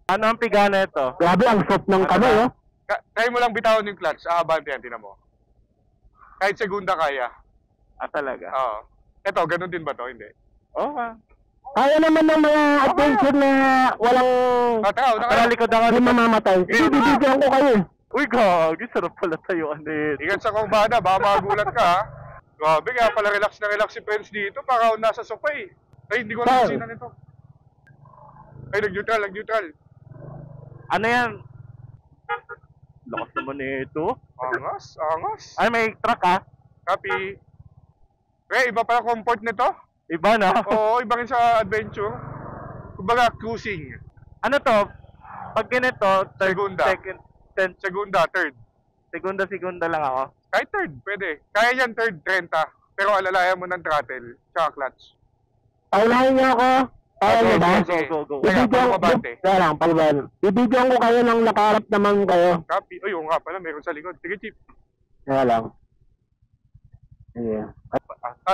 Ano ang pigana ito? Grabe, ang soft ng kamay, oh. Kaya mo lang bitawan yung clutch. Abante yan, tinan mo. Kahit segunda kaya. Talaga? Oo. Ito, ganun din ba to? Hindi. Oo. Kaya naman ng mga adventure na walang... Nakalikod ako. Hindi mamamatay. Bibigyan ko kayo. Uy, gagi. Sarap pala tayo. Ingat sa kumbada, baka magulat ka, ha? Grabe, kaya pala relax na relax si Friends dito. Para nasa sofa, eh. Ay, hindi ko alam kung sino nito. Ay, nag-neutral. Ano yan? Lakas naman ito. Angas. Ay, may truck Copy. Iba pala comfort nito. Iba na? Oo, iba rin sa adventure. Kumbaga, cruising. Ano to? Pag ganito, Segunda. Third. Segunda lang ako. Kahit third, pwede. Kaya yan third, 30. Pero alalayan mo ng throttle, tsaka clutch. Paulahin niyo ako. Kaya niyo ba? Go. Kaya, pagmabante. Kaya lang, pagmabante. Bibigyan ko kayo ng nakaharap naman kayo. Copy. Uy, yung nga pala, meron sa likod. Sige, Chip. Kaya lang. Sige.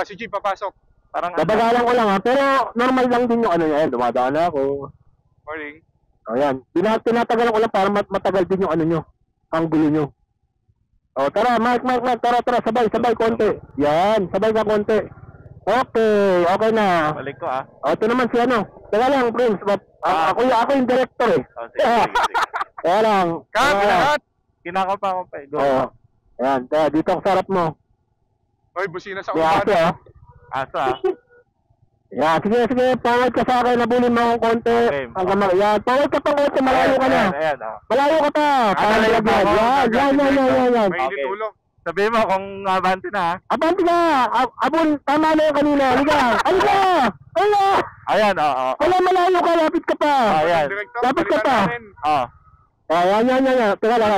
Si Chip, papasok. Babagalan ko lang, ha. Pero normal lang din yung ano niya. Dumadaan na ako. Morning. Ayan. Tinatagalan ko lang para matagal din yung ano nyo. Ang gulo nyo. Tara, Mark. Tara. Sabay, konti. Yan, sabay ka konti. Okay na. Balik ko, Ito naman si ano. Teka lang, Prince. Ako yung director, eh. Sige. Kaya lang. Lahat! Kinakapa ko pa, Go. Ayan, kaya dito ang sarap mo. Uy, busina sa Aso, umaga. Aso, Yan, sige, pawag ka sa akin, nabulin mo akong konti. Okay. Yan, pawag ka pa konti, malayo ka na. Ayan. Malayo ka pa. Yan. Mainit ulo. Sabihin mo kung abante na, Abante ka. Abon, tama na yung kanina. Halika. Ayan, oo. Wala, malayo ka, lapit ka pa. Ayan. Director, Lapit ka pa. palitan natin. Yan. Teka lang.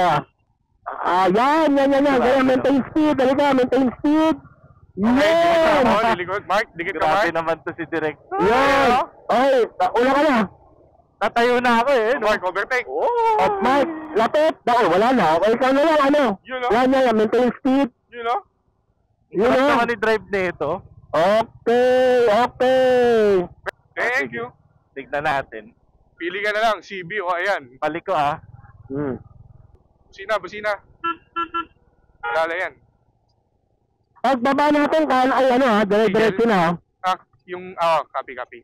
Yan. Ganyan, maintain speed. Halika, maintain speed. Yan. Lilikod. Mark, dikit ka, Grabe Mark. naman to si Director. Yan. Oy, una ka na. Natayo na ako Mark, overtake. Mike, lapit. Wala na. Okay, ikaw na lang, ano. You know? Yan, maintain speed. You know? Yun Sarap na. naman i-drive na ito. Okay. Thank you. Tignan natin. Pili ka na lang, CB o ayan. Balik ko, Busina. Wala yan. Pagbaba natin, dire-diretso na. Copy.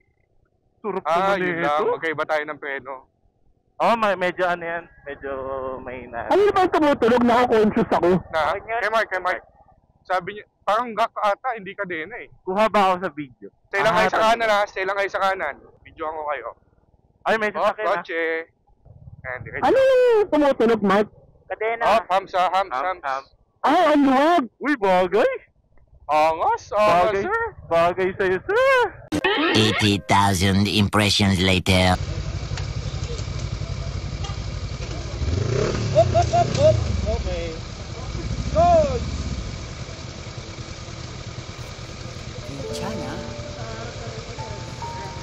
Surap Yun lang. Magkaiba tayo ng preno. Medyo ano yan. Medyo mahina. Ano ba yung tumutulog na ako? Conscious ako. Kay Mark. Sabi niya, parang gak ata, hindi ka din eh. Kuha ba ako sa video? Stay lang kayo sa kanan. Videoan ko kayo. Ay, may sasakyan Kotse. Ano yung tumutulog, Mike? Kadena. Hams. Ang luwag. Uy, bagay. Angas, Bagay. sir. Bagay sa'yo, sir. 80,000 impressions later. Hop. Okay. Good.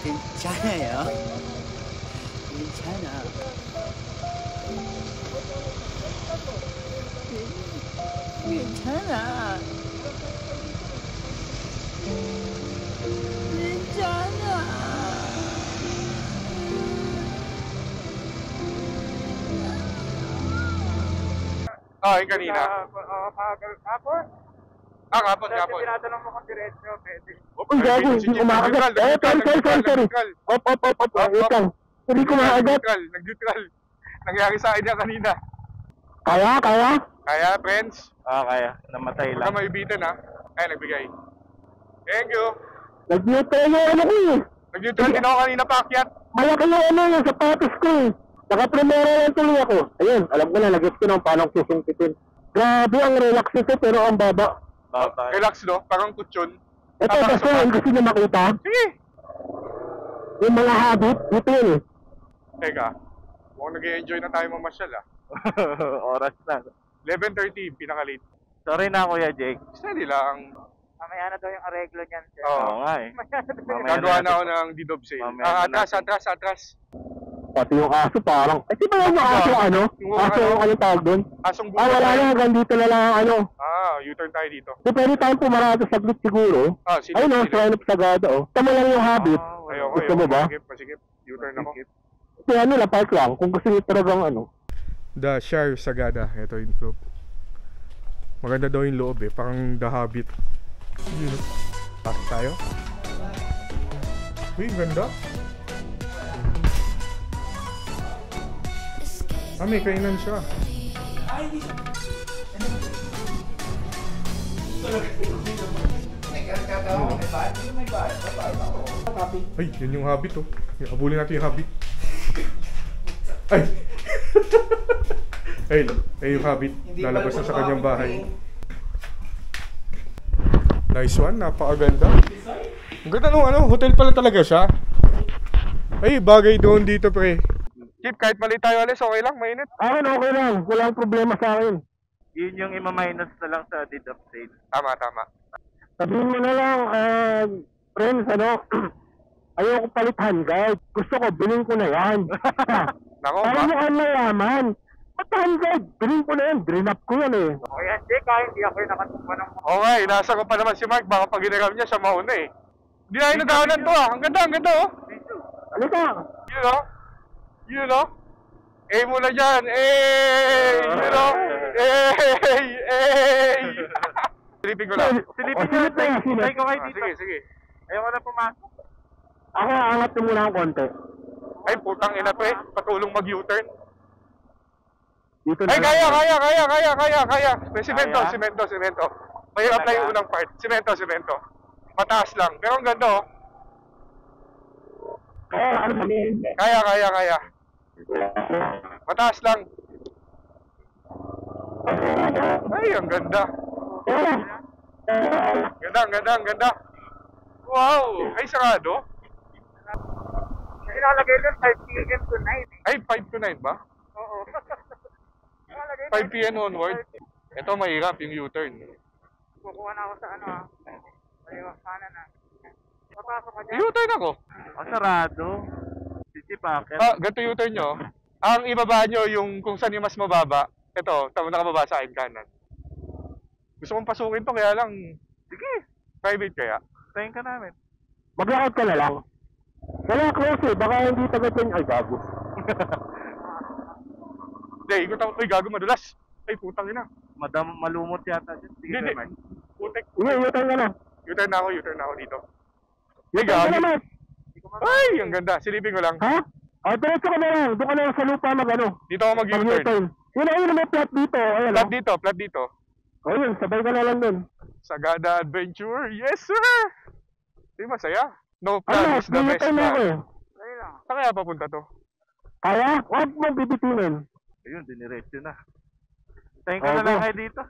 괜찮아요. 괜찮아. 괜찮아. Yung kanina. Kapon. Kapon. Tinatanong mo kung diretso, pwede. Uy, gago, hindi kumakagat. Sorry. Op. Wait lang. Hindi kumakagat. Nag-neutral. Nangyari sa akin yan kanina. Kaya? Kaya, friends. Kaya. Namatay Huwag ka lang. maibitan, ha. Ay, nagbigay. Thank you. Nag-neutral yung ano ko, eh. Nag-neutral din ako kanina paakyat. Malaki yung ano yung sapatos ko, eh. Naka-primera lang tuloy ako. Ayun, alam ko na, nag-gets ko nang paano susungkitin. Grabe, ang relax ito, pero ang baba. Relax, no? Parang kutsyon. Ito, basta yung gusto niyo makita. Sige. Yung mga habit, ito yun eh. Teka, mukhang nag-i-enjoy na tayo mamasyal ah. Oras na. 11:30, pinaka-late. Sorry na, Kuya Jake. Steady lang. Mamaya na daw yung areglo niyan, sir. Oo nga eh. Gagawa na ako ng dedob sale. Atras. Pati yung aso parang, di ba yung aso ano? Aso yung anong tawag doon? Asong buhay. Wala na, hanggang dito na lang ano. U-turn tayo dito. Di pwede tayong pumarado saglit siguro. Ayun o, sign up sagada o. Tama lang yung habit. Gusto mo ba? Pasigip. U-turn ako. Kasi ano lang, park lang. Kung gusto niyo talagang ano. The Shire Sagada. Ito yung group. Maganda daw yung loob eh. Parang The Habit. Yun. Pasok tayo. Uy, ganda. May kainan siya. Ay, yun yung habit oh. Abulin natin yung habit. Ay! Ay, yung habit. Lalabas na sa kanyang bahay. Nice one, napakaganda. Ang ganda nung ano, hotel pala talaga siya. Ay, bagay doon dito pre. Keep, kahit mali tayo alis, okay lang, mainit. Akin okay lang, walang problema sa akin. Yun yung ima-minus na lang sa deed of sale. Tama. Sabihin mo na lang, friends, ano, ayoko palit handguard. Gusto ko, bilhin ko na yan. Nako, Para mukhang mayaman. Ba't handguard? Bilhin ko na yan, drain up ko yan eh. Kuya Jake, hindi ako yung nakatumba ng mga. Okay, nasa ko pa naman si Mark, baka pag ginagawa niya, siya mauna eh. Hindi na yung nagkawanan to ah, ang ganda oh. Ano ka? You know? Muna dyan, you know? Silipin ko lang. Silipin nyo, try ko kayo dito. Sige. Ayaw ko na pumasok. Ako, angat mo muna ang konti. Ay, putang ina to eh, patulong mag-U-turn. Dito na. Ay, kaya. May simento. Mahirap na yung unang part. Simento. Mataas lang, pero ang ganda oh. Kaya. Mataas lang. Ay, ang ganda. Ganda. Wow! Ay, sarado? Ilalagay doon 5 p.m. tonight. Ay, 5 to 9 ba? Oo. 5 p.m. onward. Ito, mahirap yung U-turn. Kukuha na ako sa ano ah. Ayun, sana na. Papasok ka dyan? U-turn ako. Sarado. Sisipakin. Ganito U-turn nyo. Ang ibaba nyo yung kung saan yung mas mababa. Ito, nakababa sa akin kanan. Gusto kong pasukin to, kaya lang, sige, private kaya. Tayin ka namin. Maglakad ka na lang. Wala close eh, baka hindi tagad yung ay gago. Hindi, ikot ako, uy gago madulas. Ay, putang ina. Madam, malumot yata dyan. Sige, Hindi. Mark. Putek. Utan ka na. U-turn ako dito. Ay, Utan ka gago. naman. Ay, ang ganda. Silipin ko lang. Ha? Diretso ka na lang. Doon ka na lang sa lupa mag-ano. Dito ako mag-U-turn. Yun, may flat dito. Ayan, Flat dito. O yun, sabay ka na lang dun. Sagada Adventure. Yes, sir! Di masaya. No plan is the best na ako plan. eh. Saan kaya papunta to? Kaya? Huwag mong bibitinin. Ayun, diniretso na. Tayin ka na lang kayo dito.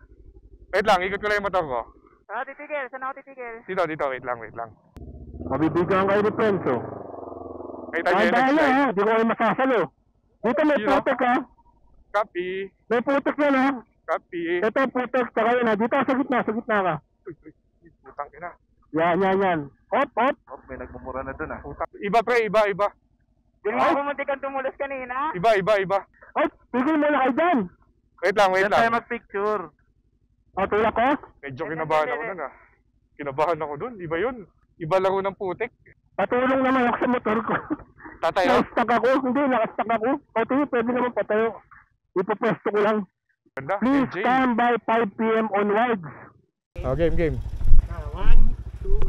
Wait lang, ikot ko lang yung motor ko. Saan ako titigil? Dito, wait lang. Mabibigyan kayo ni Prenso. May tayo next Bahala slide. ha, di ko kayo masasalo. Dito may You know? putek ha. Copy. May putek yan ha. Copy. Ito putek, saka yun ha. Dito sa gitna ka. Uy, putang ina. Yan. Hop. May nagmumura na dun ah. Iba pre, iba. Yung mga pumunti kang tumulos kanina? Iba. Ay, tigil mo na kayo dyan. Wait lang. Diyan tayo mag-picture. O, tulak ko. Medyo kinabahan ako nun ah. Kinabahan ako dun, iba yun. Iba laro ng putik. Patulong naman ako sa motor ko. Tatayo? Nakastuck ako. Hindi, nakastuck ako. Pati pwede naman patayo. Ipopwesto ko lang. Ganda, Please MJ. come by 5 p.m. onwards. Oh, game. 1, 2,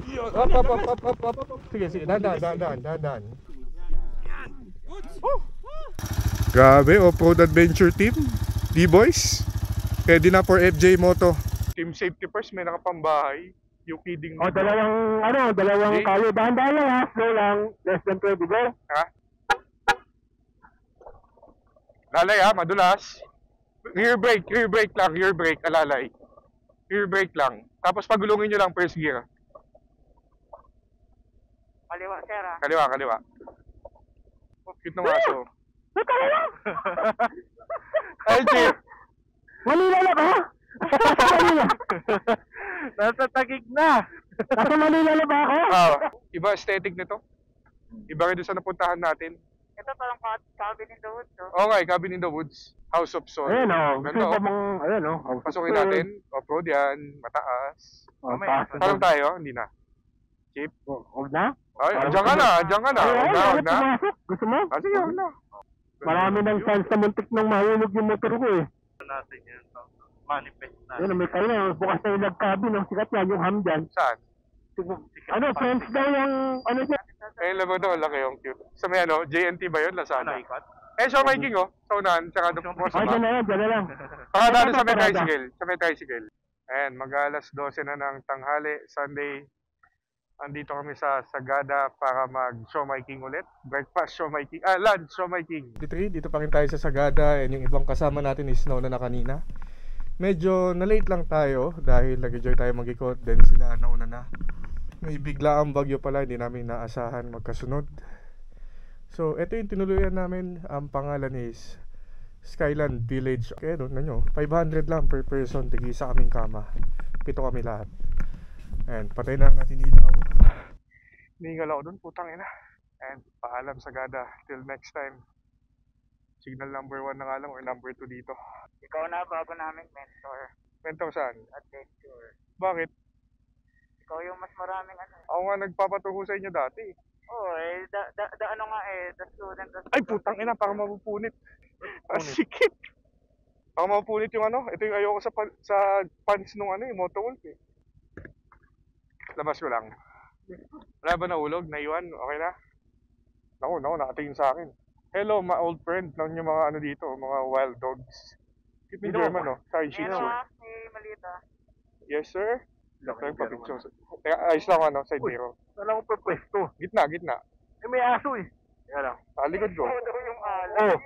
3. Up. Sige, dahan. Grabe, off-road adventure team. D-boys. Ready na for FJ Moto. Team safety first, may nakapambahay. You kidding me? O, dalawang Okay. kalo. Dahan-dahan lang ha. Slow lang. Less than 20 go. Ha? Lalay ha, madulas. Rear brake lang, rear brake, alalay. Rear brake lang. Tapos pagulungin nyo lang first gear. Kaliwa, sir, ah. Kaliwa. Cute ng aso. Ay, Chief. Manila na ba? Nasa Manila. Nasa Taguig na. Nasa Manila na ba ako? Iba aesthetic nito. Iba rin doon sa napuntahan natin. Ito parang cabin in the woods, oh. Oo nga, Cabin in the Woods. House of Sol. Ayan o. Gusto Ganda, ko oh. bang, ayan o. Pasukin natin. Off-road yan. Mataas. Taas. Parang tayo, hindi na. Chief. Huwag na? Ay, diyan ka na. Huwag na. Gusto mo? Sige, huwag na. Marami ng chance na muntik nang mahulog yung motor ko eh. Natin yan. Manifest na. Yun, may kanya. Bukas na yung nag-cabin. Sikat yan, yung ham dyan. Saan? Ano, friends daw yung, ano dyan? Eh, labo daw, laki yung cute. Sa may ano, JNT ba yun? Lazada? Eh, so may king, oh. Sa unahan, tsaka doon po sa Dyan na lang. Pakadali sa may tricycle. Sa may tricycle. Ayan, mag-alas 12 na ng tanghali, Sunday. Andito kami sa Sagada para mag-show my king ulit. Breakfast, show my king. Lunch, show my king. Dito pa rin tayo sa Sagada. And yung ibang kasama natin is nauna na kanina. Medyo na-late lang tayo dahil nag-enjoy tayo mag-ikot. Then sila nauna na. May bigla ang bagyo pala, hindi namin naasahan magkasunod. So, ito yung tinuluyan namin. Ang pangalan is Skyland Village. Kaya doon na nyo, 500 lang per person. Tigisa kaming kama. 7 kami lahat. And patay na natin ilaw. Nihingal ako doon, putang ina. And paalam Sagada. Till next time. Signal number 1 na nga lang or number 2 dito. Ikaw na bago namin mentor. Mentor saan? Adventure. Bakit? Ikaw yung mas maraming ano. Ako nga nagpapaturo sa inyo dati. Oo, eh, ano nga eh, the student. Ay, putang ina, parang mapupunit. Sikip. Parang mapupunit yung ano. Ito yung ayoko sa pants nung ano, yung Motowolf eh. Labas ko lang. Wala ba nahulog? Naiwan? Okay na? Naku, nakatingin sa akin. Hello, my old friend. Lang yung mga ano dito, mga wild dogs. Keep in German, no? Sorry, Shih Tzu. Malita. Yes, sir. Laki pa-picture. Ayos lang ano, side mirror. Wala akong pwesto. Gitna. Eh, may aso eh. Yan lang. Likod ko.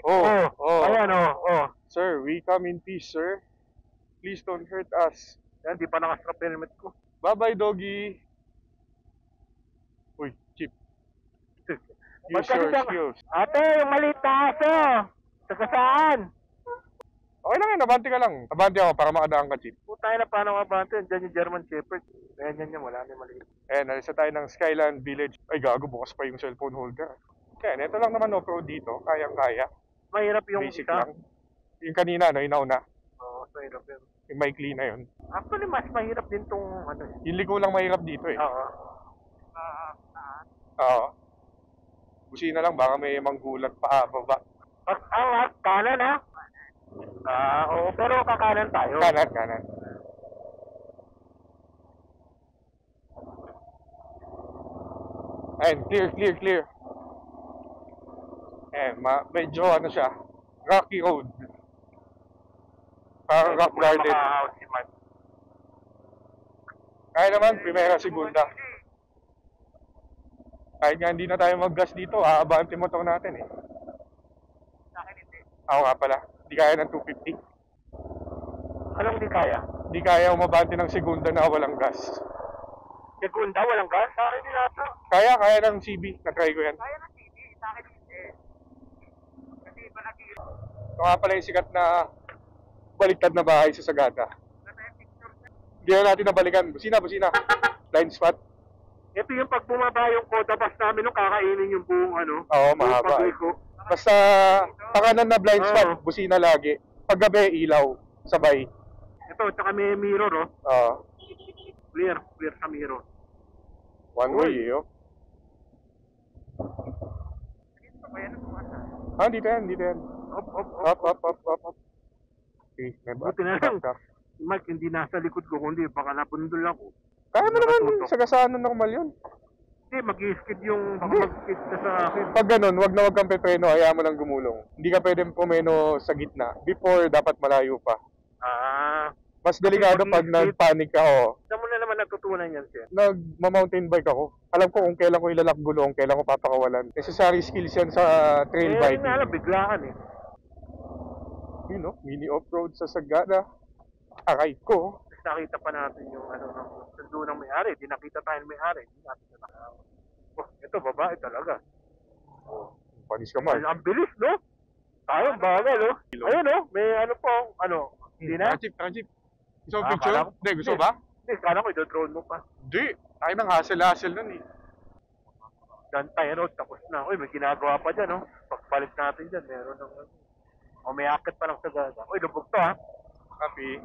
Oh. Ayan, oh. Sir, we come in peace, sir. Please don't hurt us. Yan, di pa nakastrap helmet ko. Bye-bye, doggy. Uy, Chip. Use your skills. Ate, yung maliit na aso. Taga saan? Okay lang yan, abante ka lang. Abante ako para makadaan ka, Chip. Putay na paano abante. Diyan yung German Shepherd. Ayan yan, wala na maliit. Nalisa tayo ng Skyland Village. Ay, gago, bukas pa yung cellphone holder. Kaya, ito lang naman off-road dito. Kayang-kaya. Mahirap yung basic isa. lang. Yung kanina, no, yung nauna. Oo, mahirap yun. Yung maikli na yun. Actually, mas mahirap din tong ano eh. Yung liko lang mahirap dito eh. Oo. Oo. Busina lang, baka may manggulat pa baba. Kanan ha? Oo, pero kakanan tayo. Kanan. Ayun, clear. Medyo ano siya, rocky road. Parang rock garden. Kaya naman, primera, segunda. Kahit nga hindi na tayo mag-gas dito, aabante motor natin eh. Sa akin hindi. Ako nga pala, hindi kaya ng 250. Anong hindi kaya? Hindi kaya umabante ng segunda na walang gas. Segunda, walang gas? Sa akin din nato. Kaya ng CB, na-try ko yan. Kaya ng TV, sa akin hindi. Kasi iba nag-iiro. Ito nga pala yung sikat na baliktad na bahay sa Sagada. Hindi na natin nabalikan. Busina. Blind spot. Ito yung pag bumaba yung koda bus namin nung kakainin yung buong ano. Oo, mahaba. Basta pakanan na blind spot, busina lagi. Paggabi, ilaw, sabay. Ito, tsaka may mirror oh. Oo. Clear sa mirror. One way eh, oh. Dito yan. Up. Okay, may buti na lang. Si Mike hindi nasa likod ko, kundi baka napundol ako. Kaya mo naman, sagasaan na normal yun. Hindi, mag-skid yung, baka mag-skid na sa akin. Pag ganun, wag na wag kang pepreno, hayaan mo lang gumulong. Hindi ka pwedeng pumeno sa gitna. Before, dapat malayo pa. Mas delikado pag nag-panic ka, oh. Saan mo na naman natutunan yan, sir? Nag-mountain bike ako. Alam ko kung kailan ko ilalak gulong, kailan ko papakawalan. Necessary skills yan sa trail bike. Nga alam, biglaan eh. Yun, no? Mini off-road sa Sagada. Aray ko. Nakita pa natin yung sundo ng may-ari. Di nakita tayo ng may-ari. Di natin nakita. Oh, ito, babae talaga. Panis ka, Mark. Ang bilis, no? Tayo, bagal, no? Ayun, no? May Hindi na? Jeep. Gusto mo picture? Hindi, gusto ba? Hindi, kala ko i-drone mo pa. Hindi. Tayo nang hassle-hassle nun eh. Gantay, tapos na. Uy, may ginagawa pa dyan, no? Pagpalit natin dyan, meron ng... O, may akit pa lang sa gada. Uy, lubog to, ha? Happy.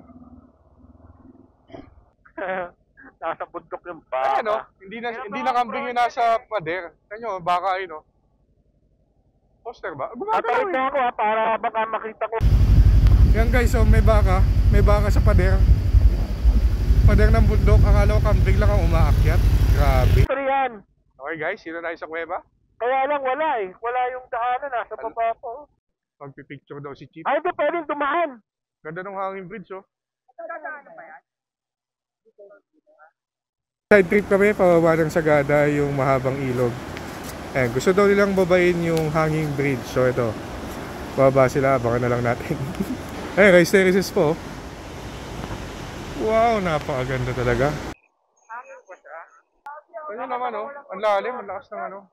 Nasa bundok yung baka. Ayan, no? Hindi na kambing yung nasa pader. Kanya, baka ayun, no? Poster ba? Tatawid na ako, ha? Para baka makita ko. Yan guys, so may baka sa pader. Pader ng bundok, akala ko kambing lang ang umaakyat. Grabe. Ito yan. Okay guys, sino tayo sa kuweba? Kaya lang wala eh. Wala yung daanan, nasa baba po. Magpipicture daw si Chief. Ay, hindi pwedeng dumaan. Ganda ng hanging bridge, oh. Side trip kami, pababa ng Sagada, yung mahabang ilog. Ayan, gusto daw nilang babain yung hanging bridge. So ito, bababa sila, baka na lang natin. Ay, rice terraces po. Wow, napakaganda talaga. Ganyan naman, oh. Ang lalim, ang lakas ng ano.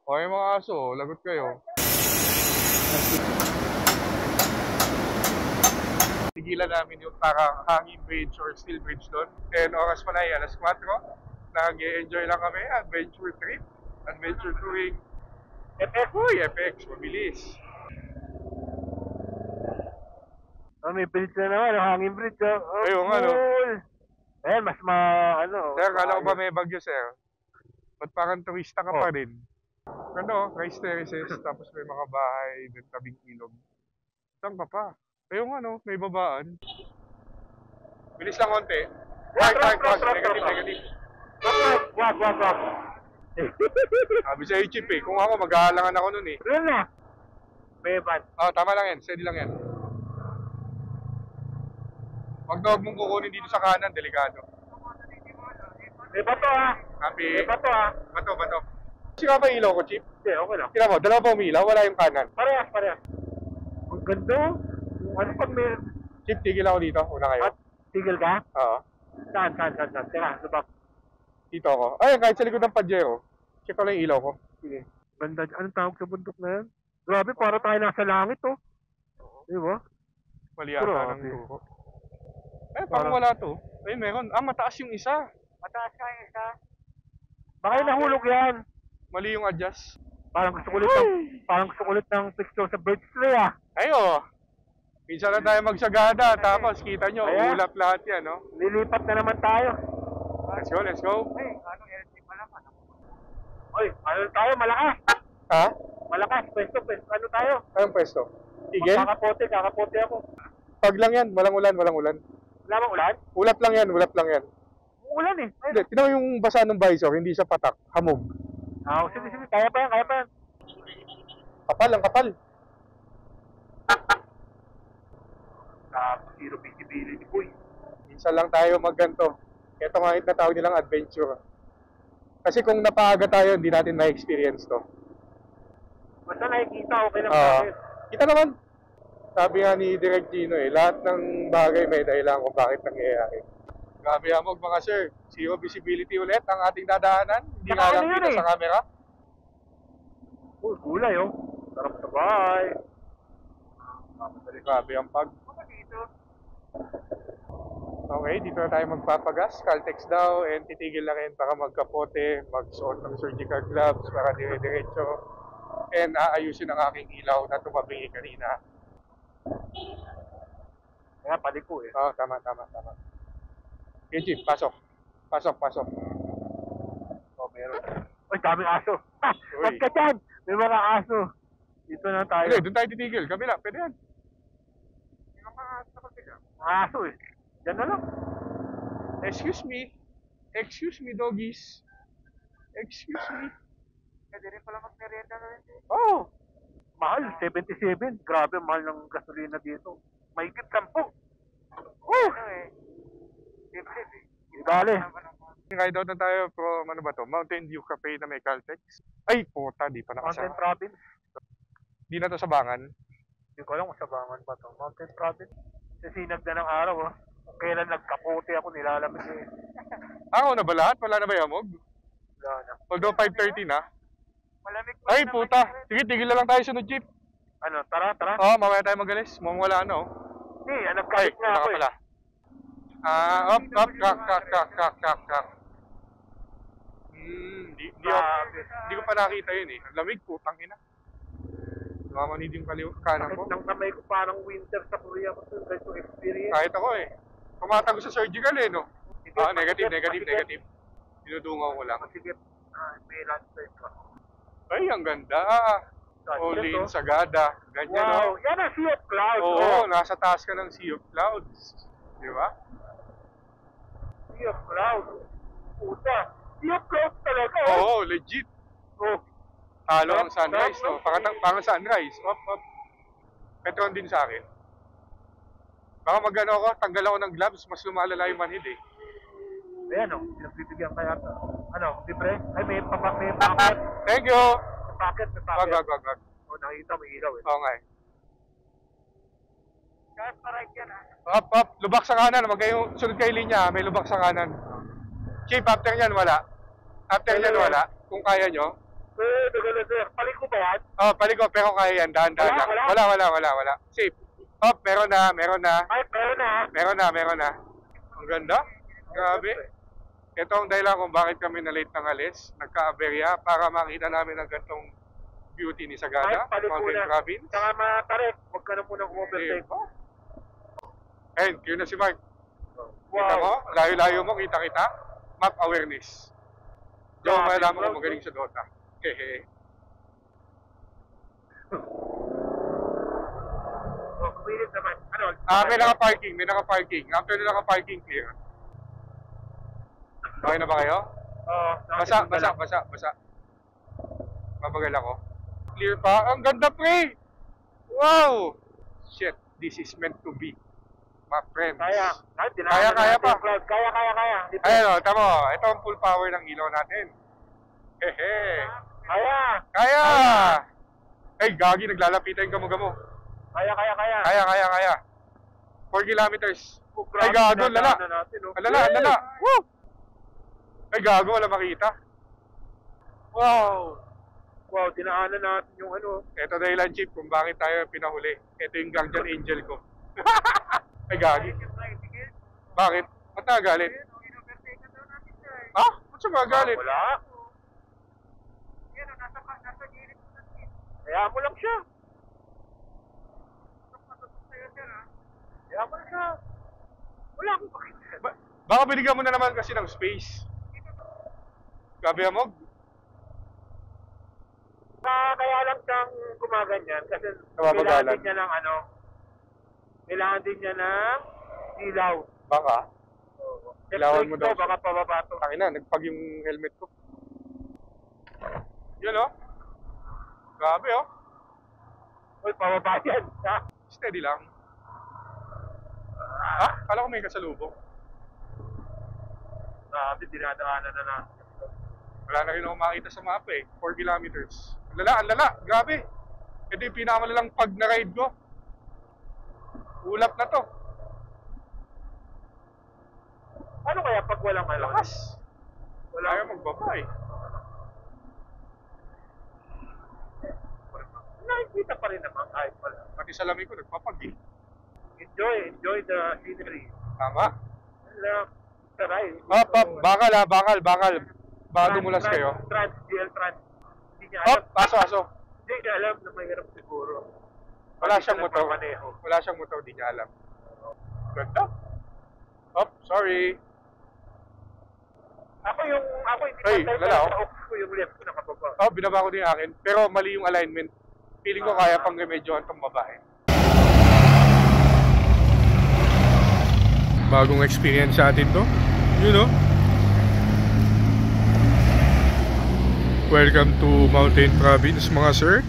Okay mga aso, oh. Lagot kayo. Tigilan namin yung parang hanging bridge or steel bridge doon. And oras pa na ay alas 4. Nag-enjoy lang kami. Adventure trip. Adventure touring. FX. Uy, FX. Mabilis. Oh, may bridge na naman. Hanging bridge. Oh, ayun, cool. ano. Eh, mas Sir, kala ko ba may bagyo, sir? Ba't parang turista ka pa rin? Ano, rice terraces. Tapos may mga bahay dun tabing ilog. Saan ka pa? Ayun ano, may babaan. Bilis lang konti. Cross. Negative. Wag. Sabi sa'yo, Chip eh. Kung ako, mag-aalangan ako nun eh. Ano na? Beban. Tama lang yan. Steady lang yan. Huwag na huwag mong kukunin dito sa kanan. Delikado. May bato, ha? Happy. May bato, ha? Bato. Kasi nga ba ilaw ko, Chip? Hindi, okay lang. Tira mo, dalawa pa umilaw. Wala yung kanan. Parehas. Ang ganda. Ano pag may... Chip, tigil ako dito. Una kayo. At tigil ka? Oo. Saan? Tira, subak. Dito ako. Ayun, kahit sa likod ng Pajero. Check ko lang yung ilaw ko. Sige. Ganda. Anong tawag sa bundok na yan? Grabe, para tayo nasa langit, oh. Di ba? Mali ata ng turo. Parang wala to. Ayun, meron. Mataas yung isa. Mataas ka yung isa. Baka yung nahulog yan. Mali yung adjust. Parang gusto ulit ng picture sa Birch Tree, ah. Ayo. Minsan na tayo magsagada, tapos kita nyo, ulap lahat yan, no? Lilipat na naman tayo. Let's go. Hey, anong LG pala? Oy, ano tayo? Malakas. Ha? Malakas. Pwesto. Ano tayo? Anong pwesto? Tigil? Kakapote ako. Pag lang yan, walang ulan. Wala bang ulan? Ulap lang yan. Ulan eh. Hindi, tinan mo yung basa ng visor, hindi siya patak, hamog. Sige. Kaya pa yan. Kapal. Zero visibility, boy. Minsan lang tayo magganto. Ito nga na tawag nilang adventure. Kasi kung napaaga tayo, hindi natin na-experience to. Basta nakikita, okay lang tayo. Kita naman. Sabi nga ni Direk Gino lahat ng bagay may dahilan kung bakit nangyayari. Grabe hamog mga sir. Zero visibility ulit ang ating dadaanan. Hindi nga lang kita sa camera. Gulay, oh. Sarap na bay. Grabe ang pag. Okay, dito na tayo magpapagas. Caltex daw and titigil na rin para magkapote, magsuot ng surgical gloves para dire-diretso. And aayusin ang aking ilaw na tumabingi kanina. Kaya paliko eh. Tama. Okay, Chief, pasok. Meron. Uy, daming aso. Huwag ka dyan! May mga aso. Dito na tayo. Hindi, doon tayo titigil. Kabila, pwede yan. Aso eh. Diyan na lang. Excuse me, doggies. Excuse me. Pwede rin pala mag-merienda na rin. Oh! Mahal, 77. Grabe, mahal ng gasolina dito. Mahigit 10. Dali. Ride out na tayo from, Mountain View Cafe na may Caltex. Ay, puta, di pa nakasama. Mountain Province. Di na to sa Bangan. Hindi ko alam kung Sabangan pa to. Mountain Province. Kasi sinag na ng araw, oh. Kung kailan nagkaputi ako, nilalamig eh. Ako na ba lahat? Wala na ba yamog? Wala na. Although 5:30 na. Malamig pa. Ay, puta. Sige, tigil na lang tayo sunod jeep. Ano, tara. Oo, mamaya tayo magalis. Mukhang wala na, oh. Hindi, nagkait nga ako pala. Up, kak. Hindi ko pa nakita yun eh. Ang lamig, putang ina. Namamanid yung kanan ko. Nang kamay ko parang winter sa Korea ko to experience. Kahit ako eh. Pumatag sa surgical eh, no? Negative. Dinudungaw ko lang. Masigit, may landslide ka. Ay, ang ganda. Olin, Sagada. Ganyan, wow, no? yan ang Sea of Clouds. Oo, nasa taas ka ng Sea of Clouds. Di ba? Sea of Clouds. Puta. Sea of Clouds talaga. Oo, legit. Oh. Halo ang sunrise, no? Pangang sunrise. Up. Petron din sa akin. Baka mag-ano ako, tanggal ako ng gloves, mas lumalala yung manhid eh. Ayan o, pinagbibigyan kaya ano, libre? Ay, may packet. Thank you! May packet. Wag. O, nakita, may ilaw eh. Oo nga eh. Kahit pa-right yan ha. Up. Lubak sa kanan. Huwag kayong sunod kayo linya, may lubak sa kanan. Chief, after nyan wala. Kung kaya nyo. Paliko ba yan? Oh, paliko, pero kaya yan. Dahan-dahan lang. Wala. Safe. Up, meron na. Ay, meron na. Ang ganda. Grabe. Ito ang dahilan kung bakit kami na-late ng alis. Nagka-aberya para makita namin ang gantong beauty ni Sagada, Mountain Province. Saka mga tarik, huwag ka na munang overtake. Ayun, yun na si Mark. Wow. Kita mo? Layo-layo mo, kita. Map awareness. Diyan mo malaman kung magaling sa Dota. Hehe. Kumilit naman. Ano? May naka-parking. After na naka-parking, clear. Okay na ba kayo? Oo. Basa. Mabagal ako. Clear pa? Ang ganda, pre! Wow! Shit, this is meant to be. My friends. Kaya pa. Kaya. Ayan o, tamo. Ito ang full power ng ilaw natin. Hehe. Kaya! Ay, gagi, naglalapitan yung gamo-gamo. Kaya. 4 kilometers. Ay, gago, lala. Lala. Woo! Ay, gago, wala makita. Wow, dinaanan natin yung ano. Ito dahilan, Chief, kung bakit tayo pinahuli. Ito yung guardian angel ko. Ay, gagi. Bakit? Ba't nagagalit? Ba't siya magagalit? Wala. Kaya mo lang siya. Wala akong pakita. Baka binigyan mo na naman kasi ng space. Gabi amog? Kaya lang siyang gumaganyan kasi Namamagalan. kailangan din niya ng ilaw. Baka? Ilawan mo daw. Baka pababa to. Tangina, nagpag yung helmet ko. Yun o. Grabe o. Uy, pababa yan. Steady lang. Kala ko may kasalubong. Grabe, dinadaanan na natin. Wala na rin ako makita sa mapa eh. 4 kilometers. Ang lala. Grabe. Ito yung pinakamalalang pag na-ride ko. Ulap na to. Ano kaya pag walang Lakas. Wala kaya magbaba eh. Nakikita pa rin naman kahit wala. Pati sa lamig ko nagpapag eh. Enjoy the scenery. Tama. Taray. Bakal. Baka dumulas kayo. Trans. Hindi niya alam. Aso. Hindi niya alam na mahirap siguro. Wala siyang motor, di niya alam. Ganda. Sorry. Ako hindi Hey, lala, ko yung left ko nakababa. Binaba ko din yung akin. Pero mali yung alignment. Feeling ko kaya pang remedyohan itong babae. Bagong experience sa atin to. You know? Welcome to Mountain Province mga sir.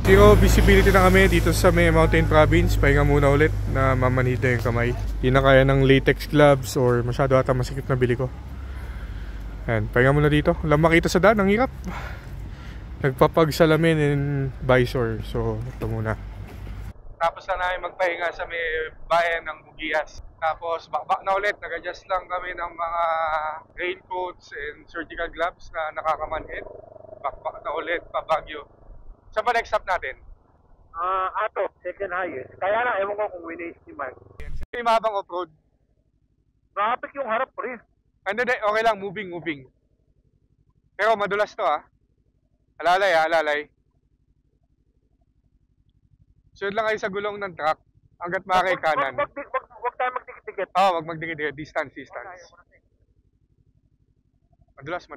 Zero visibility na kami dito sa may Mountain Province. Pahinga muna ulit na mamanhida yung kamay. Hindi na kaya ng latex gloves or masyado ata masikip na bili ko. Ayan, pahinga muna dito. Walang makita sa daan, ang hirap. Nagpapagsalamin and visor. So, ito muna. Tapos na namin magpahinga sa may bayan ng Bugias. Tapos bakbak na ulit, nag-adjust lang kami ng mga raincoats and surgical gloves na nakakamanhid. Bakbak na ulit, pa Baguio. Saan ba next stop natin? Ato, second highest. Kaya na, ewan ko kung wini-estimate. Sino yung mahabang off-road? Traffic yung harap rin. Hindi, okay lang, moving. Pero madulas to Alalay alalay. Sunod lang kayo sa gulong ng truck hanggat makakay kanan. Wag tayo magdikit-dikit. Wag magdikit-dikit. Distance. Madulas.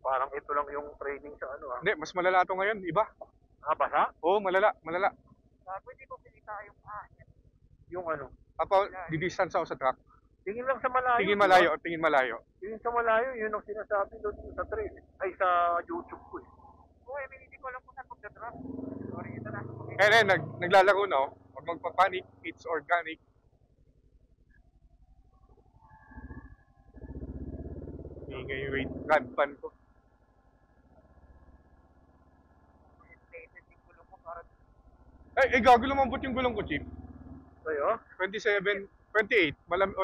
Parang ito lang yung training sa Hindi, mas malala to ngayon. Iba. Basa? Oo, malala. Pwede ko pinita yung Di-distance ako sa truck. Tingin lang sa malayo. Tingin malayo. Tingin sa malayo, yun ang sinasabi doon sa trail. Ay, sa YouTube ko hindi ko alam kung saan magdadrop. Sorry, ito na. Naglalaro na Huwag magpapanik. It's organic. Ingay yung rate pan ko. Gago lumambot yung gulong ko, Chief. Ayo? 27, 28.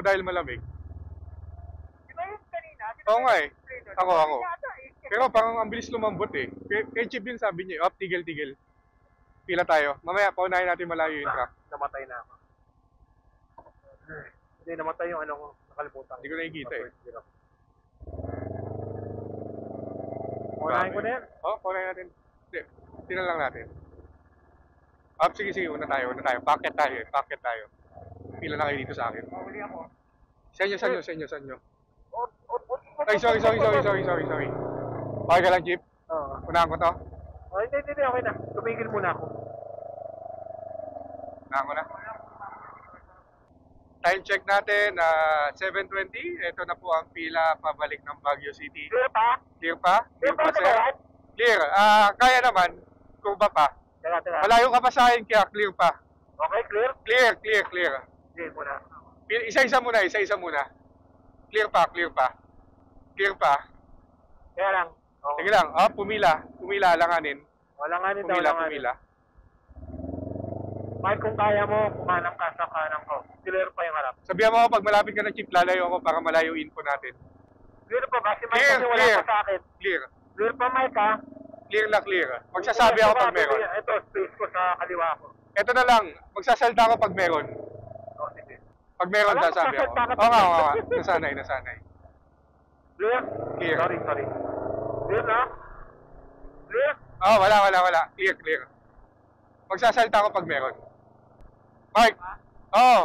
Dahil malamig. Di ba yung kanina? Oo nga Ako. Pero parang ang bilis lumambot Kay Chief din sabi niya, tigil. Pila tayo. Mamaya, paunahin natin malayo yung truck. Namatay na ako. Hindi, namatay yung ko. Nakalimutan. Hindi ko nakikita Paunahin ko na yan? Paunahin natin. Hindi, tinan lang natin. Sige, una tayo. Packet tayo. Pila na kayo dito sa akin. Huli ako. Sa inyo. Ay, sorry. Okay ka lang, Jeep? Oo. Unahan ko to? Hindi, okay na. Tumigil muna ako. Unahan ko na. Time check natin, 7:20. Ito na po ang pila pabalik ng Baguio City. Clear pa? Clear pa, sir? Clear. Kaya naman, kung ba pa. Teka. Malayo ka pa sa akin, kaya clear pa. Okay, clear? Clear. Sige muna. Isa-isa muna. Clear pa. Kaya lang. Okay. Sige lang, pumila, alanganin. Walanganin daw, Pumila. Kahit kung kaya mo, kumanang ka sa kanang ko. Clear pa yung harap. Sabihan mo ako, pag malapit ka ng Chief, lalayo ako para malayo info natin. Clear pa ba? Si Mike kasi wala pa sa akin. Clear. Clear pa, Mike, ha? Clear. Magsasabi ako pag meron. Ito, space ko sa kaliwa ko. Ito na lang, magsasalta ako pag meron. Sige. Pag meron, sasabi ako. Oo nga. Nasanay. Clear? Clear. Sorry. Clear na? Clear? Wala. Clear. Magsasalta ako pag meron. Mark?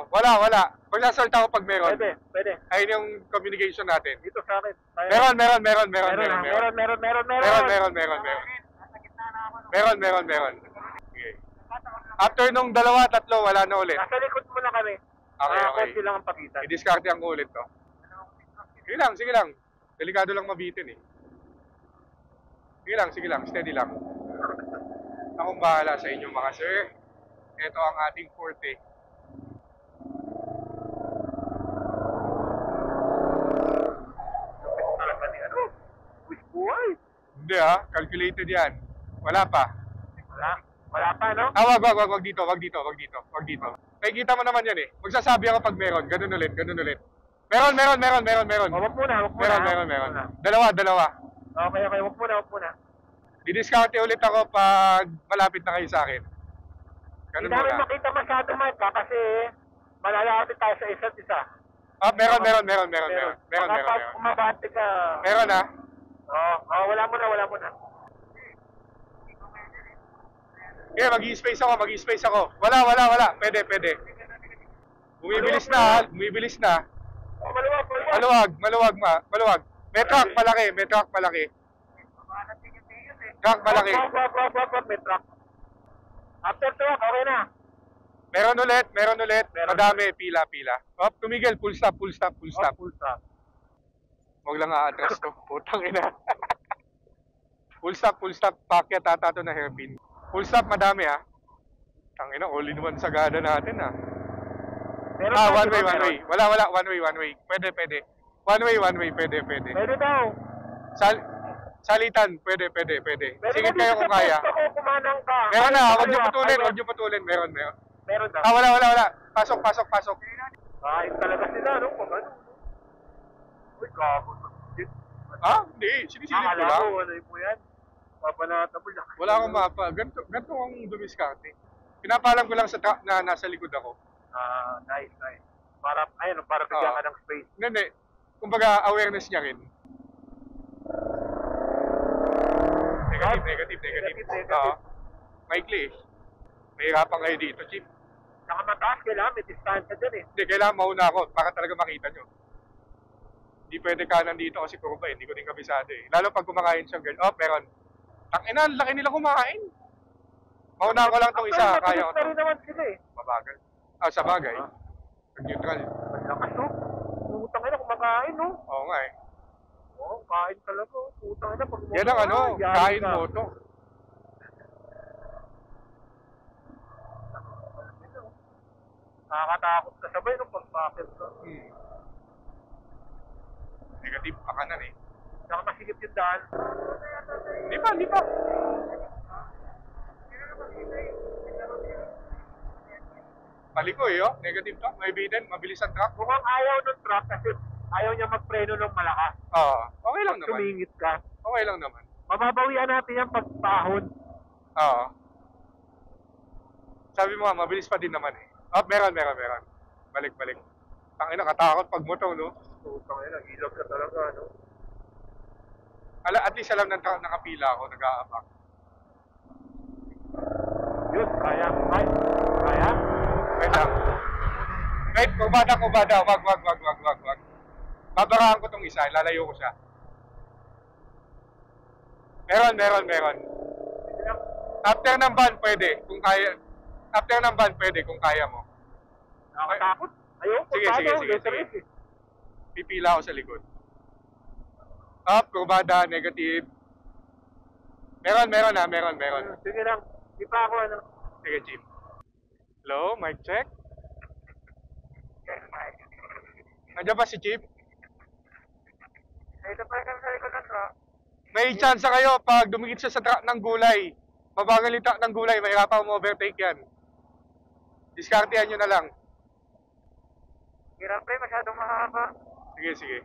Wala. Magsasalta ako pag meron. Pwede. Ayun yung communication natin. Dito sa akin. Meron. Okay. After nung 2, 3, wala na ulit. Nasa likod mo na kami. Okay. Konti lang ang pagitan. I-discarte ang ulit to. Sige lang. Delikado lang mabitin Sige lang. Steady lang. Akong bahala sa inyo mga sir. Ito ang ating forte. Talaga ni Wish buhay. Hindi calculated yan. Wala pa. Wala pa, no? Wag dito. Nakikita mo naman yan Magsasabi ako pag meron. Ganun ulit. Meron. Wag muna. Meron. Dalawa. Okay, wag muna. Didiskarte ulit ako pag malapit na kayo sa akin. Ganun Hindi namin muna. makita masyado, Mike, kasi malalapit tayo sa isa't isa. Meron. Kapag kumabati ka... Meron wala muna. Mag-i-space ako. Wala. Pwede. Bumibilis na. Maluwag. May truck malaki. Truck malaki. May truck. After truck, okay na. Meron ulit. Madami, pila. Tumigil, full stop. Huwag lang a-address to. Putang ina. Full stop. Packet ata to na hairpin. Full stop, madami Tangina, all in one sagada natin one way. Wala, one way. Pwede. One way, pwede. Pwede daw. Salitan, pwede. Sige kayo kung kaya. Kumanang ka. Meron na, wag niyo putulin. Meron. Meron na. Wala. Pasok. Kain talaga sila, no? Pag ano. Uy, gago. Hindi. Sinisilip ko lang. Akala ko, ano mo yan? Papanata mo lang. Wala akong mapa. Ganito ang dumiskarte. Pinapalam ko lang sa truck na nasa likod ako. Nice. Para bigyan ka ng space. Hindi. Kumbaga, awareness niya rin. Negative. Maikli. Mahirapan kayo dito, Chief. Saka mataas, kailangan may distansya dyan eh. Hindi, kailangan mauna ako para talaga makita nyo. Hindi pwede kanan dito kasi kurba eh. Hindi ko din kabisado eh. Lalo pag kumakain siyang girl. Meron. Tangina, laki nila kumain. Mauna ko lang itong isa. Kaya ko ito. Pero naman sila eh. Mabagal. Sa bagay. Nag-neutral. Malakas no? Putang ina kumakain no? Oo nga eh. Oo, kain talaga. Putang ina pag Yan ang kain mo to. Nakakatakot ka sabay nung pag-packet ka. Negative pa kanan eh. Saka masigip yung daan. Hindi pa. Paliko eh, negative truck, may biden, mabilis ang truck. Mukhang ayaw ng truck kasi ayaw niya magpreno ng malakas. Okay lang naman. Sumingit ka. Okay lang naman. Mababawian natin yan pag pahon. Sabi mo nga, mabilis pa din naman eh. Meron. Balik. Tangina, katakot pag moto, no? Tangina, ilog ka talaga, no? At least alam ng truck, nakapila ako, nag-aabak. Yun, kaya. Wait lang. Wait, kurbada. Wag. Babarahan ko tong isa, lalayo ko siya. Meron. After ng van, pwede, kung kaya. After ng van, pwede, kung kaya mo. Nakatakot? Ayoko. Sige. Pipila ako sa likod. Up, kurbada, negative. Meron. Sige lang. Di pa ako ano. Sige, Jim. Hello, mic check. Nandiyan ba si Chief? Ito pa yung sa likod ng truck. May chance kayo pag dumikit siya sa truck ng gulay. Mabagal yung truck ng gulay, mahirapan mo overtake yan. Diskartehan nyo na lang. Hirap pre, masyadong mahaba. Sige.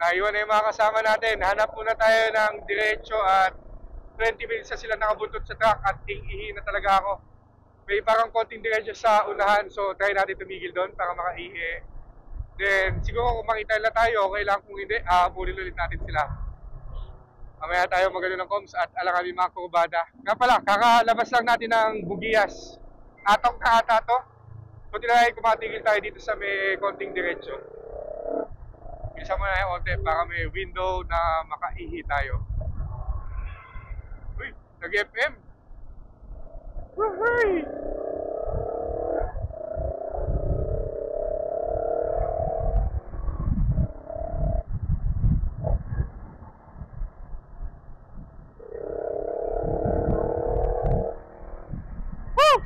Naiwan na yung mga kasama natin. Hanap muna tayo ng diretso at 20 minutes na sila nakabuntot sa truck at ihi na talaga ako. May parang konting diretso sa unahan, so try natin tumigil doon para makaihi. Then siguro kung makita nila tayo, okay lang. Kung hindi, bulin ulit natin sila. Mamaya tayo magano ng comms at alam kami mga kurbada. Nga pala, kakalabas lang natin ng Bugias. Atok na ata to. So tinanay kumatigil tayo dito sa may konting diretso. Isa mo na yung konti para may window na makaihi tayo. Uy, nag-FM. Woohoo!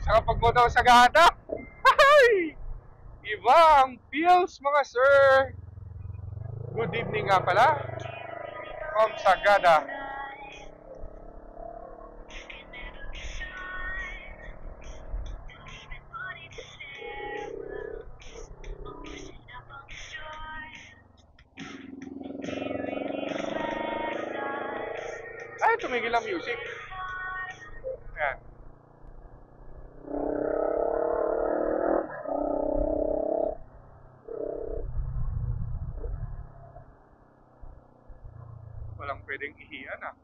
Sarap pagboto sa gata. Ay! Ibang feels mga sir. Good evening nga pala. From Sagada. Ay, tumigil ang music. Ayan. Walang pwedeng ihian ah.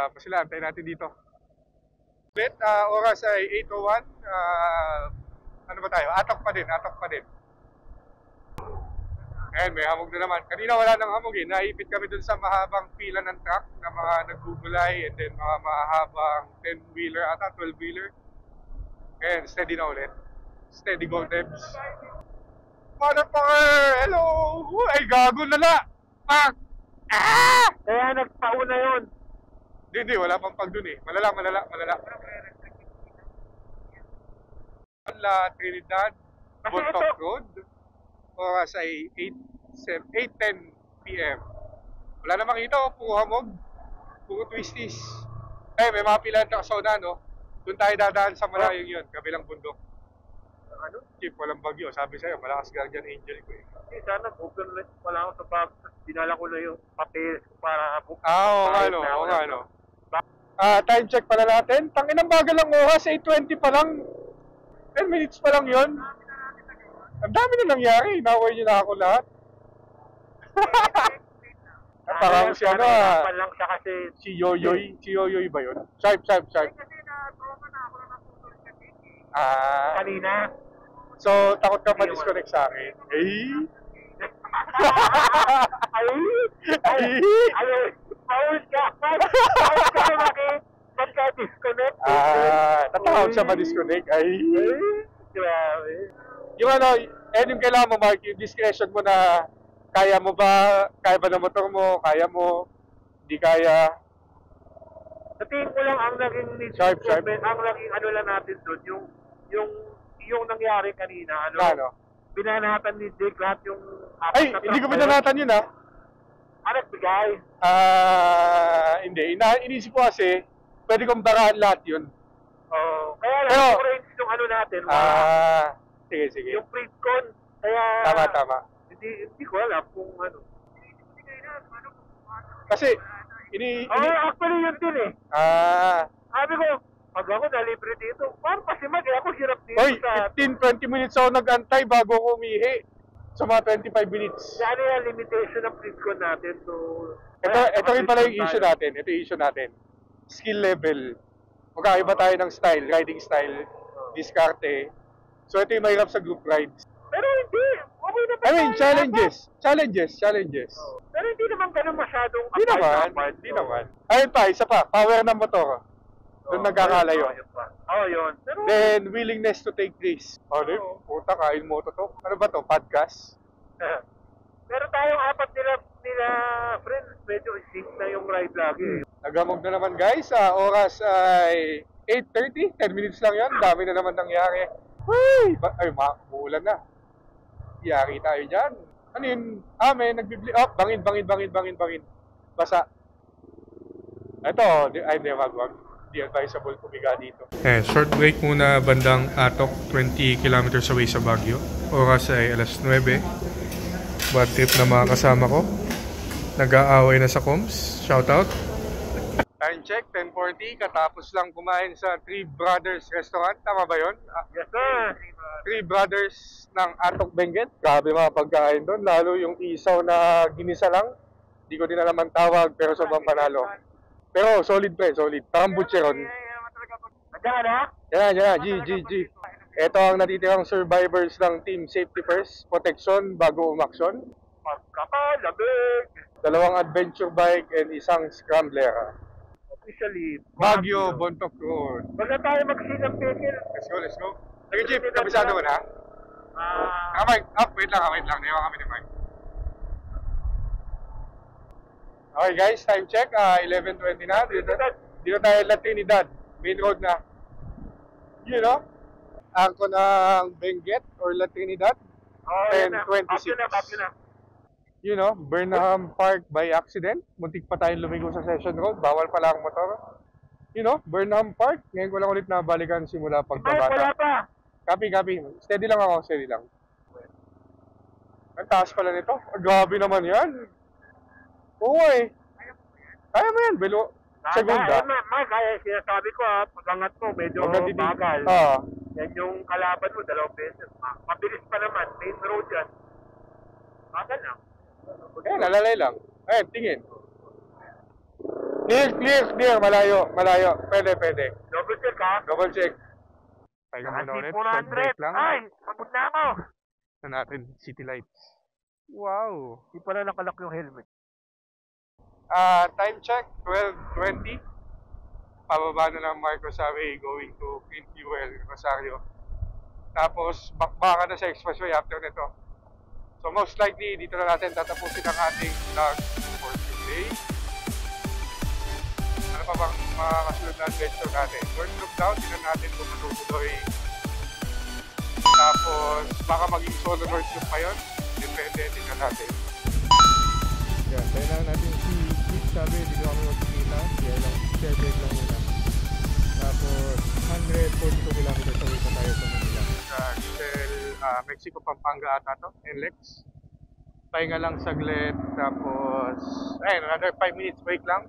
Pa sila, antayin natin dito. Ulit, oras ay 8:01. Ano ba tayo? Atok pa din. Ayan, may hamog na naman. Kanina wala nang hamog eh. Naipit kami dun sa mahabang pila ng truck na mga nagbubulay and then mga mahabang 10-wheeler ata, 12-wheeler. Ayan, steady na ulit. Steady go, Debs. Motherfucker! Hello! Ay, gago na! Pak! Ah! Kaya nagpauna yun. Hindi, wala pang pag dun eh. Malala. La Trinidad, Bontoc Road. Oras ay 8:10 p.m. Wala na makita oh, puro hamog. Puro twisties. Eh, may mga pila ng sauna, no? Doon tayo dadaan sa malayong yun, kabilang bundok. Ano? Chip, walang bagyo. Sabi sa'yo, malakas guardian angel ko eh. Sana open ulit pala ako sa bag. Dinala ko na yung papel para book. Oo nga no. Time check pala natin. Tanginang bagal lang oras, 8:20 pa lang. 10 minutes pa lang yun. Ang dami na nangyari. Inaway niyo na ako lahat. Parang si ano lang siya kasi si Yoyoy. Si Yoyoy ba yun? Sharp. Kanina. So, takot ka ma-disconnect sa akin. Pause ka disconnect. Tatakot siya ma-disconnect. Grabe. Yung ano, yung kailangan mo, Mark, yung discretion mo na kaya mo ba, kaya ba ng motor mo, kaya mo, hindi kaya. Sa tingin ko lang ang naging Sharp. ang naging ano lang natin doon, yung nangyari kanina, binanatan ni Jake lahat yung Ay, hindi ko binanatan yun nagbigay. Hindi. Inisip ko kasi, pwede kong baraan lahat yun. Kaya lang, yung ano natin, sige. yung pre-con, kaya... Tama. Hindi ko alam kung ano. Kasi, actually yun din eh. Sabi ko, pag ako nalibre dito, parang pasimag ako hirap dito Hoy, 15-20 minutes ako nag-antay bago ako umihi. Sa mga 25 minutes. Ano yung limitation ng pre-con natin? So, ito rin pala yung issue natin. Ito yung issue natin. Skill level. Magkaiba tayo ng style, riding style, diskarte. So ito yung mahirap sa group rides. Pero hindi. Okay na ba? I mean, challenges. Pero hindi naman ganun masyadong Hindi naman. Ayun pa, isa pa. Power ng motor. Doon nagkakalayo. Yun. Pero, then, willingness to take risks. Puta, kain mo to. Ano ba to? Podcast? pero tayong apat nila friends, medyo isip na yung ride lagi. Nagamog na naman guys. Oras ay 8:30. 10 minutes lang yan. Dami na naman nangyari. Ay, uulan na. Yari tayo dyan. Ano yun? May nagbibli. Bangin. Basa. Ito, hindi wag. Di advisable pumiga dito. Short break muna bandang Atok, 20 kilometers away sa Baguio. Oras ay alas 9. Bad trip na mga kasama ko. Nag-aaway na sa comms. Shoutout. Time check, 10:40. Katapos lang kumain sa Three Brothers Restaurant. Tama ba yun? Yes, sir. Three Brothers ng Atok Benguet. Grabe mga pagkain doon. Lalo yung isaw na ginisa lang. Hindi ko din alam ang tawag pero sobrang panalo. Pero solid pa solid. Parang butcheron. Nandiyan na? Yan. G. Ito ang natitirang survivors ng Team Safety First. Protection bago umaksyon. Pagkakalabig. 2 adventure bike and isang scrambler. Officially, Baguio, Bontoc Road. Wag na tayo mag-sinang pekil. Let's go. Sige, Jeep. Kabisado mo na. Mike. Wait lang. Naiwan kami ni Mike. Okay guys, time check. 11:20 na. Dito tayo La Trinidad. Main road na. You know? Angko ng Benguet or La Trinidad. 10:26. You know, Burnham Park by accident. Muntik pa tayong lumigo sa Session Road. Bawal pala ang motor. You know, Burnham Park. Ngayon ko lang ulit nabalikan simula pagbabata. Wala pa. Copy. Steady lang ako. Ang taas pala nito. Grabe naman yan. Oo Kaya mo yan, Belo. Segunda. Kaya sinasabi ko pagangat mo, medyo bagal. Yan yung kalaban mo, 2 beses. Mabilis pa naman, main road yan. Bagal lang. Nalalay lang. Tingin. Clear. Malayo. Pwede. Double check ha. Double check. Tayo muna ulit. Short break lang. pagod na ako. Na natin, city lights. Wow. Di pala nakalak yung helmet. Time check, 12:20. Pababa na ng Marcos Highway going to Green Fuel, Rosario. Tapos, bakbaka na sa expressway after nito. So most likely, dito na natin tatapusin ang ating vlog for today. Ano pa bang mga kasunod na adventure natin? North Loop daw, tinan natin kung matutuloy. Tapos, baka maging solo North Loop pa yun. Depende, tinan natin. Yan, tayo na natin si Keith, sabi, dito kami magkikita. Kaya lang, share break lang muna. Tapos, 142 kilometers away pa tayo sa Manila. Sa Mexico, Pampanga ata to, NLEX. Pahinga lang saglit, tapos, another 5 minutes break lang.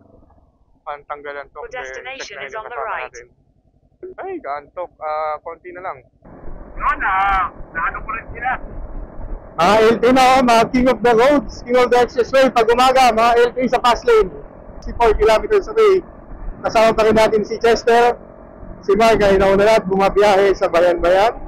Pantanggalan to. The destination is on the right. Ay, gantok. Konti na lang. Naano ko rin sila. LT na ako, mga king of the roads, king of the expressway. Pag umaga, mga LT sa fast lane. 64 kilometers away. Kasama pa rin natin si Chester. Si Mark ay nauna lahat bumabiyahe sa bayan-bayan.